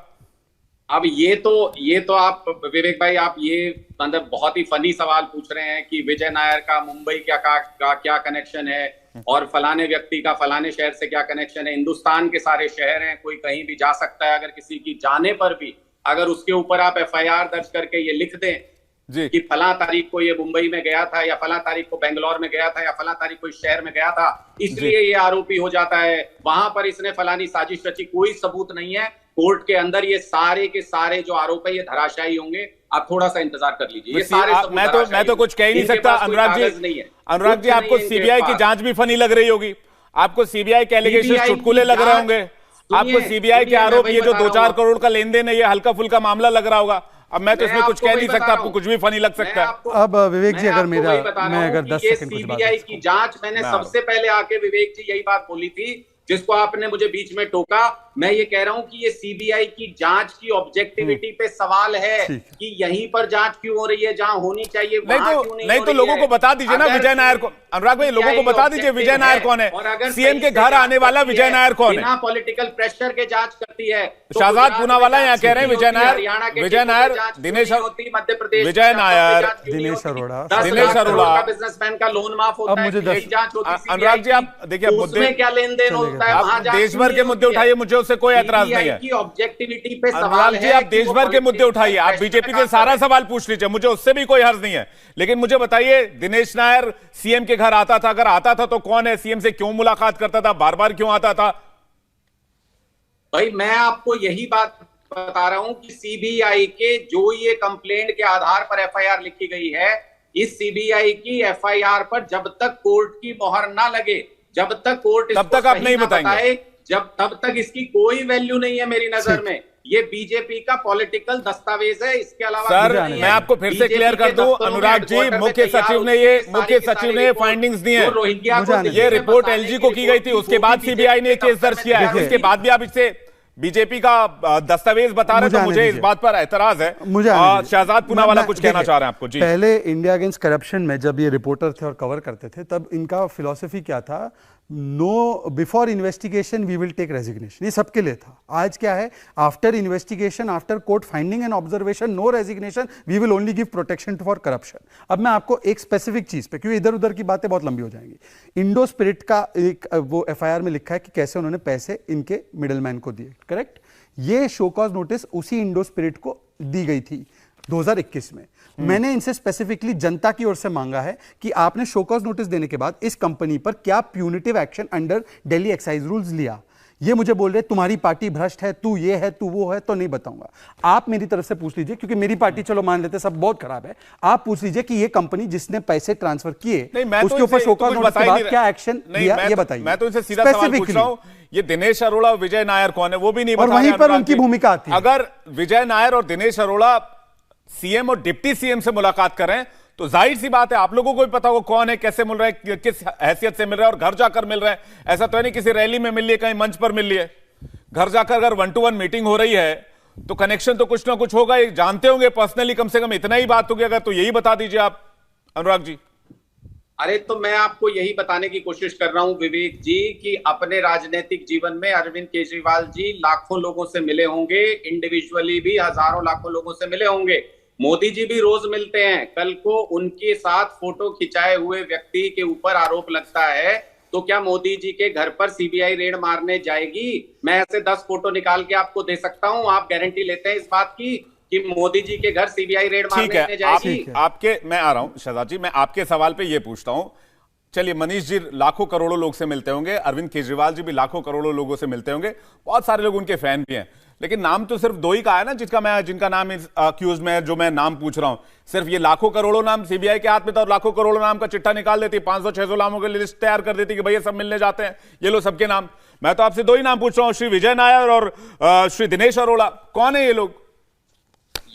अब ये तो आप विवेक भाई, आप ये मतलब बहुत ही फनी सवाल पूछ रहे हैं कि विजय नायर का मुंबई का क्या कनेक्शन है और फलाने व्यक्ति का फलाने शहर से क्या कनेक्शन है। हिंदुस्तान के सारे शहर हैं, कोई कहीं भी जा सकता है। अगर किसी की जाने पर भी अगर उसके ऊपर आप एफआईआर दर्ज करके ये लिख दें जी कि फला तारीख को ये मुंबई में गया था, या फला तारीख को बेंगलोर में गया था, या फला तारीख को इस शहर में गया था, इसलिए ये आरोपी हो जाता है, वहां पर इसने फलानी साजिश रची, कोई सबूत नहीं है। कोर्ट के अंदर ये सारे के सारे जो आरोप है ये धराशायी होंगे। आप थोड़ा सा इंतजार कर लीजिए। ये सारे मैं तो कुछ कह ही नहीं सकता। अनुराग जी, आपको सीबीआई की जांच भी फनी लग रही होगी, आपको सीबीआई के एलिगेशन चुटकुले लग रहे होंगे, आपको सीबीआई के आरोप, ये जो 2-4 करोड़ का लेन देन है, ये हल्का फुल्का मामला लग रहा होगा। अब मैं तो इसमें कुछ कह नहीं सकता, आपको कुछ भी फनी लग सकता है। अब विवेक जी अगर मैं अगर 10 सेकंड कुछ बात सीबीआई की जांच, मैंने सबसे पहले आके विवेक जी यही बात बोली थी जिसको आपने मुझे बीच में टोका। मैं ये कह रहा हूं कि ये सीबीआई की जांच की ऑब्जेक्टिविटी पे सवाल है कि यहीं पर जांच क्यों हो रही है जहां होनी चाहिए वहां क्यों नहीं तो लोगों को बता दीजिए ना विजय नायर को। अनुराग भाई, लोगों को बता दीजिए विजय नायर कौन है, सीएम के घर आने वाला विजय नायर कौन है। बिना पॉलिटिकल प्रेशर के जांच करती है। शाहजाद पूनावाला यहाँ कह रहे हैं विजय नायर, दिनेश, मध्य प्रदेश, विजय नायर, दिनेश अरोड़ा, बिजनेसमैन का लोन माफ होता है, जांच होती है। अनुराग जी आप देखिए, मुद्दे क्या लेन देन होता है, आप देश भर के मुद्दे उठाइए, मुझे उससे कोई एतराज नहीं है। की ऑब्जेक्टिविटी पे अनुराग सवाल जी है आप देश भर के मुद्दे उठाइए, आप बीजेपी से सारा सवाल पूछ लीजिए, मुझे उससे भी कोई हर्ज नहीं है। लेकिन मुझे बताइए, दिनेश नायर सीएम के घर आता था, अगर आता था तो कौन है, सीएम से क्यों मुलाकात करता था, बार बार क्यों आता था? भाई मैं आपको यही बात बता रहा हूं कि सीबीआई के जो ये कंप्लेंट के आधार पर एफआईआर लिखी गई है, इस सीबीआई की एफआईआर पर जब तक कोर्ट की मोहर ना लगे, जब तक कोर्ट तब तक आप नहीं बताएंगे, तब तक इसकी कोई वैल्यू नहीं है मेरी नजर में। ये बीजेपी का पॉलिटिकल दस्तावेज है, इसके अलावा सर मैं आपको फिर से क्लियर कर दूं, अनुराग जी, मुख्य सचिव ने ये फाइंडिंग्स दी हैं, ये रिपोर्ट एलजी को की गई थी, उसके बाद सीबीआई ने केस दर्ज किया है, उसके बाद भी आप इससे बीजेपी का दस्तावेज बता रहे हैं, तो मुझे इस बात पर एतराज है। शहजाद पूनावाला कुछ कहना चाह रहे हैं आपको जी। पहले इंडिया अगेंस्ट करप्शन में जब ये रिपोर्टर थे और कवर करते थे, तब इनका फिलॉसफी क्या था, no before investigation we will take resignation, ये सबके लिए था। आज क्या है, after investigation, after court finding and observation, no resignation, we will only give protection for corruption. अब मैं आपको एक स्पेसिफिक चीज पे, क्योंकि इधर उधर की बातें बहुत लंबी हो जाएंगी, इंडो स्पिरिट का एक वो एफआईआर में लिखा है कि कैसे उन्होंने पैसे इनके मिडलमैन को दिए, करेक्ट। ये शो कॉज नोटिस उसी इंडो स्पिरिट को दी गई थी 2021 में। मैंने इनसे स्पेसिफिकली जनता की ओर से मांगा है कि आपने शो कॉज नोटिस देने के बाद इस कंपनी पर क्या punitive action under Delhi excise rules लिया। ये मुझे बोल रहे तुम्हारी पार्टी भ्रष्ट है, तू ये है, तू वो है, तो नहीं बताऊंगा। आप मेरी तरफ से पूछ लीजिए, क्योंकि मेरी पार्टी चलो मान लेते सब बहुत खराब है, आप पूछ लीजिए कि ये कंपनी जिसने पैसे ट्रांसफर किए उसके ऊपर शो कॉज नोटिस के बाद क्या एक्शन लिया, ये बताइए। मैं तो इनसे सीधा सवाल पूछ रहा हूं, ये दिनेश अरोड़ा, विजय नायर कौन है, वो भी नहीं बता रहे। वहीं पर उनकी भूमिका आती है। अगर विजय नायर और दिनेश अरोड़ा सीएम और डिप्टी सीएम से मुलाकात करें तो जाहिर सी बात है आप लोगों को भी पता हो कौन है, कैसे मिल रहा है, किस हैसियत से मिल रहा है, और घर जाकर मिल रहा है। ऐसा तो है नहीं किसी रैली में मिल लिए, कहीं मंच पर मिल लिए। घर जाकर अगर 1-to-1 मीटिंग हो रही है तो कनेक्शन तो कुछ ना कुछ होगा, ये जानते होंगे पर्सनली, कम से कम इतना ही बात होगी। अगर तो यही बता दीजिए आप अनुराग जी। अरे तो मैं आपको यही बताने की कोशिश कर रहा हूं विवेक जी कि अपने राजनीतिक जीवन में अरविंद केजरीवाल जी लाखों लोगों से मिले होंगे, इंडिविजुअली भी हजारों लाखों लोगों से मिले होंगे। मोदी जी भी रोज मिलते हैं। कल को उनके साथ फोटो खिंचाए हुए व्यक्ति के ऊपर आरोप लगता है तो क्या मोदी जी के घर पर सीबीआई रेड मारने जाएगी? मैं ऐसे 10 फोटो निकाल के आपको दे सकता हूं। आप गारंटी लेते हैं इस बात की कि मोदी जी के घर सीबीआई रेड मारने जाएगी? आपके मैं आ रहा हूं शहजाद जी, मैं आपके सवाल पे ये पूछता हूं। चलिए, मनीष जी लाखों करोड़ों लोग से मिलते होंगे, अरविंद केजरीवाल जी भी लाखों करोड़ों लोगों से मिलते होंगे, बहुत सारे लोग उनके फैन भी हैं, लेकिन नाम तो सिर्फ 2 ही का है ना जिनका नाम अक्यूज में है, जो मैं नाम पूछ रहा हूं। सिर्फ ये लाखों करोड़ों नाम सीबीआई के हाथ में था और लाखों करोड़ों नाम का चिट्ठा निकाल देती, 500-600 नामों की लिस्ट तैयार कर देती कि भैया सब मिलने जाते हैं, ये लो सबके नाम। मैं तो आपसे 2 ही नाम पूछ रहा हूं, श्री विजय नायर और श्री दिनेश अरोड़ा। कौन है ये लोग?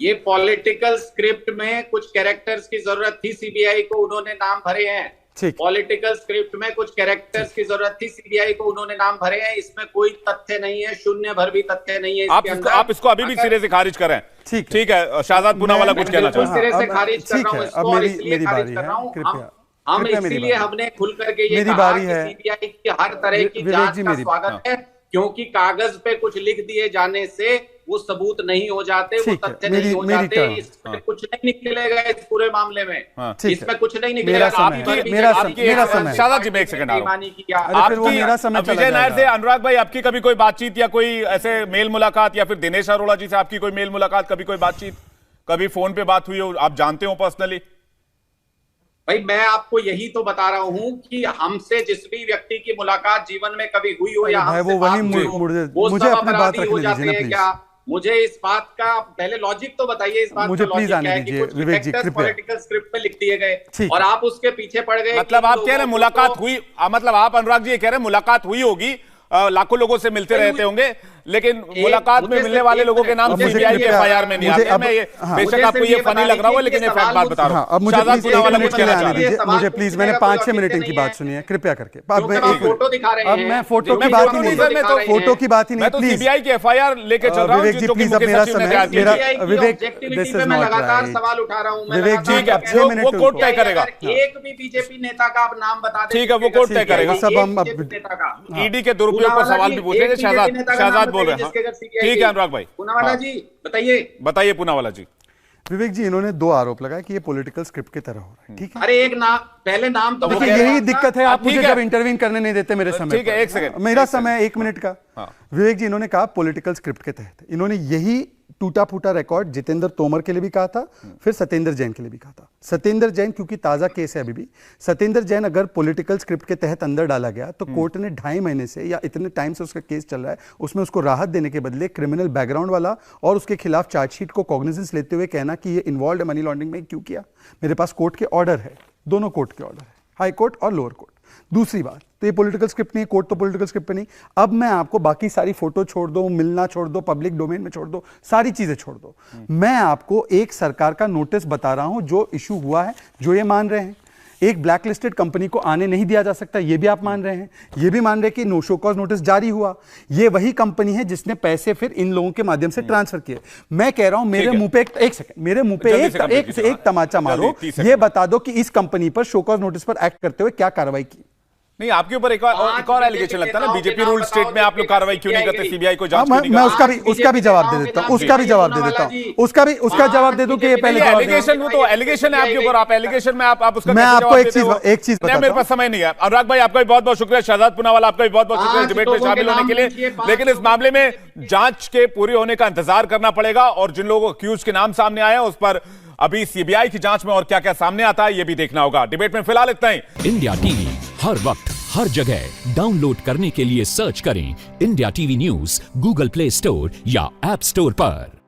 ये पॉलिटिकल स्क्रिप्ट में कुछ कैरेक्टर्स की जरूरत थी सीबीआई को, उन्होंने नाम भरे हैं। पॉलिटिकल स्क्रिप्ट में कुछ कैरेक्टर्स की जरूरत थी सीबीआई को, उन्होंने नाम भरे हैं। इसमें कोई तथ्य नहीं है, शून्य भर भी तथ्य नहीं है। आप इसको अभी भी सिरे से खारिज करें। ठीक है, शाहजाद पूनावाला कुछ कहना चाहते हैं। सिरे से खारिज कर रहा हूं इसको, और इसलिए खारिज कर रहा हूं हम इसीलिए हमने खुल करके ये कहा कि सीबीआई की हर तरह की जांच का स्वागत है, क्योंकि कागज पे कुछ लिख दिए जाने से वो सबूत नहीं हो जाते, वो तथ्य नहीं हो जाते। इसमें कुछ नहीं निकलेगा इस पूरे मामले में, इसमें कुछ नहीं निकलेगा। मेरा समय शाहजाद जी, मैं एक सेकंड विजय नायर से अनुराग भाई, आपकी कभी कोई बातचीत या कोई ऐसे मेल मुलाकात, या फिर दिनेश अरोड़ा जी से आपकी कोई मेल मुलाकात, कभी कोई बातचीत, कभी फोन पे बात हुई हो, आप जानते हो पर्सनली? भाई मैं आपको यही तो बता रहा हूं कि हमसे जिस भी व्यक्ति की मुलाकात जीवन में कभी हुई हो या हमसे वो सब अपराधी हो जाते हैं क्या? मुझे इस बात का पहले लॉजिक तो बताइए। इस बात मुझे प्लीज आने दीजिए विवेक जी, पॉलिटिकल स्क्रिप्ट पे लिख दिए गए और आप उसके पीछे पड़ गए। मतलब आप कह रहे हैं मुलाकात हुई, मतलब आप अनुराग जी ये कह रहे हैं मुलाकात हुई होगी, लाखों लोगों से मिलते रहते होंगे, लेकिन मुलाकात में मिलने वाले लोगों के नाम सीबीआई के एफआईआर में नहीं आते। मैं ये बेशक आपको ये फनी लग रहा हो, लेकिन ये फैक्ट बात बता रहा हूं। अब मुझे शाहजाद प्लीज पूनावाला 1 कुछ मिनट के लिए कहना आने चाह रहे हैं। दीजिए मुझे प्लीज, मैंने 5-6 मिनट इनकी बात सुनी है, कृपया करके। अब मैं फोटो दिखा रहे अब हैं। मैं फोटो की मैं बात फोटो ही नहीं नहीं, सर, मैं तो फोटो की बात ही मैं नहीं, तो प्लीज सीबीआई के एफआईआर लेके चल रहा हूं, विवेक जी जो कि प्लीज, अब मुकेश मेरा सचिव ने समय, तैयार की मेरा थी। विवेक ऑब्जेक्टिविटी दिस पे इज मैं नॉट लगातार राइट। सवाल उठा रहा हूं। मैं विवेक जी, ठीक है, लगातार वो 6 मिनट कोर्ट तय करेगा। एक भी बीजेपी नेता का आप नाम बता दें। ठीक है, वो कोर्ट तय करेगा। सब हम अब ईडी के दुरुपयोग पर सवाल भी पूछेंगे। शहजाद बोल रहे हैं। ठीक है अनुराग भाई, पूनावाला जी बताइए पूनावाला जी। विवेक जी, इन्होंने 2 आरोप लगाए कि ये पॉलिटिकल स्क्रिप्ट की तरह हो रहा है, ठीक है। अरे एक नाम, पहले नाम तो देखिए, कह रहे यही हैं दिक्कत है, आप ठीक मुझे है। जब इंटरवीन करने नहीं देते मेरे समय ठीक है, पर। एक सेकंड, मेरा एक समय 1 मिनट का। हाँ। विवेक जी, इन्होंने कहा पॉलिटिकल स्क्रिप्ट के तहत, इन्होंने यही टूटा फूटा रिकॉर्ड जितेंद्र तोमर के लिए भी कहा था, फिर सत्येंद्र जैन के लिए भी कहा था। सत्येंद्र जैन, क्योंकि ताजा केस है अभी भी, सत्येंद्र जैन अगर पॉलिटिकल स्क्रिप्ट के तहत अंदर डाला गया तो कोर्ट ने 2.5 महीने से या इतने टाइम से उसका केस चल रहा है, उसमें उसको राहत देने के बदले क्रिमिनल बैकग्राउंड वाला और उसके खिलाफ चार्जशीट को कॉग्निजेंस लेते हुए कहना कि ये इन्वॉल्व है मनी लॉन्ड्रिंग में, क्यों किया? मेरे पास कोर्ट के ऑर्डर है, दोनों कोर्ट के ऑर्डर है, हाई कोर्ट और लोअर कोर्ट। दूसरी बात, तो ये पॉलिटिकल स्क्रिप्ट नहीं है, कोर्ट तो पॉलिटिकल स्क्रिप्ट पे नहीं। अब मैं आपको बाकी सारी फोटो छोड़ दो, मिलना छोड़ दो, पब्लिक डोमेन में छोड़ दो, सारी चीजें छोड़ दो, मैं आपको एक सरकार का नोटिस बता रहा हूं जो इशू हुआ है, जो ये मान रहे हैं। एक ब्लैक लिस्टेड कंपनी को आने नहीं दिया जा सकता, ये भी आप मान रहे हैं। ये भी मान रहे हैं कि नो शो कॉज नोटिस जारी हुआ। ये वही कंपनी है जिसने पैसे फिर इन लोगों के माध्यम से ट्रांसफर किए। मैं कह रहा हूं, मेरे मुंह पे एक सेकंड, मेरे मुंह पे जल्दी से कंप्लीट कीजिए। एक तमाचा मारो, 30 सेकंड। ये बता दो कि इस कंपनी पर शो कॉज नोटिस पर एक्ट करते हुए क्या कार्रवाई की। नहीं, आपके ऊपर एक और एलिगेशन लगता है ना, बीजेपी रूल स्टेट में आप लोग कार्रवाई क्यों नहीं करते, सीबीआई को जांच क्यों नहीं मैं करते? उसका भी जवाब दे देता हूं, उसका भी जवाब दे देता हूं, उसका जवाब दे दूं कि ये पहले जवाब दे। एलिगेशन, वो तो एलिगेशन है आपके ऊपर, आप एलिगेशन में आप उसका मैं कैसे आपको जवाब एक देते चीज हो? बताता नहीं, मेरे हूं। पास समय नहीं है। अनुराग भाई, आपका भी बहुत बहुत शुक्रिया। शहजाद पूनावाला, आपका भी बहुत बहुत शुक्रिया डिबेट में शामिल होने के लिए। लेकिन इस मामले में जांच के पूरे होने का इंतजार करना पड़ेगा, और जिन लोगों को अक्यूज के नाम सामने आए हैं उस पर अभी सीबीआई की जांच में और क्या क्या सामने आता है ये भी देखना होगा। डिबेट में फिलहाल इतना ही। इंडिया टीवी हर वक्त हर जगह डाउनलोड करने के लिए सर्च करें India TV news Google play store या ऐप स्टोर पर।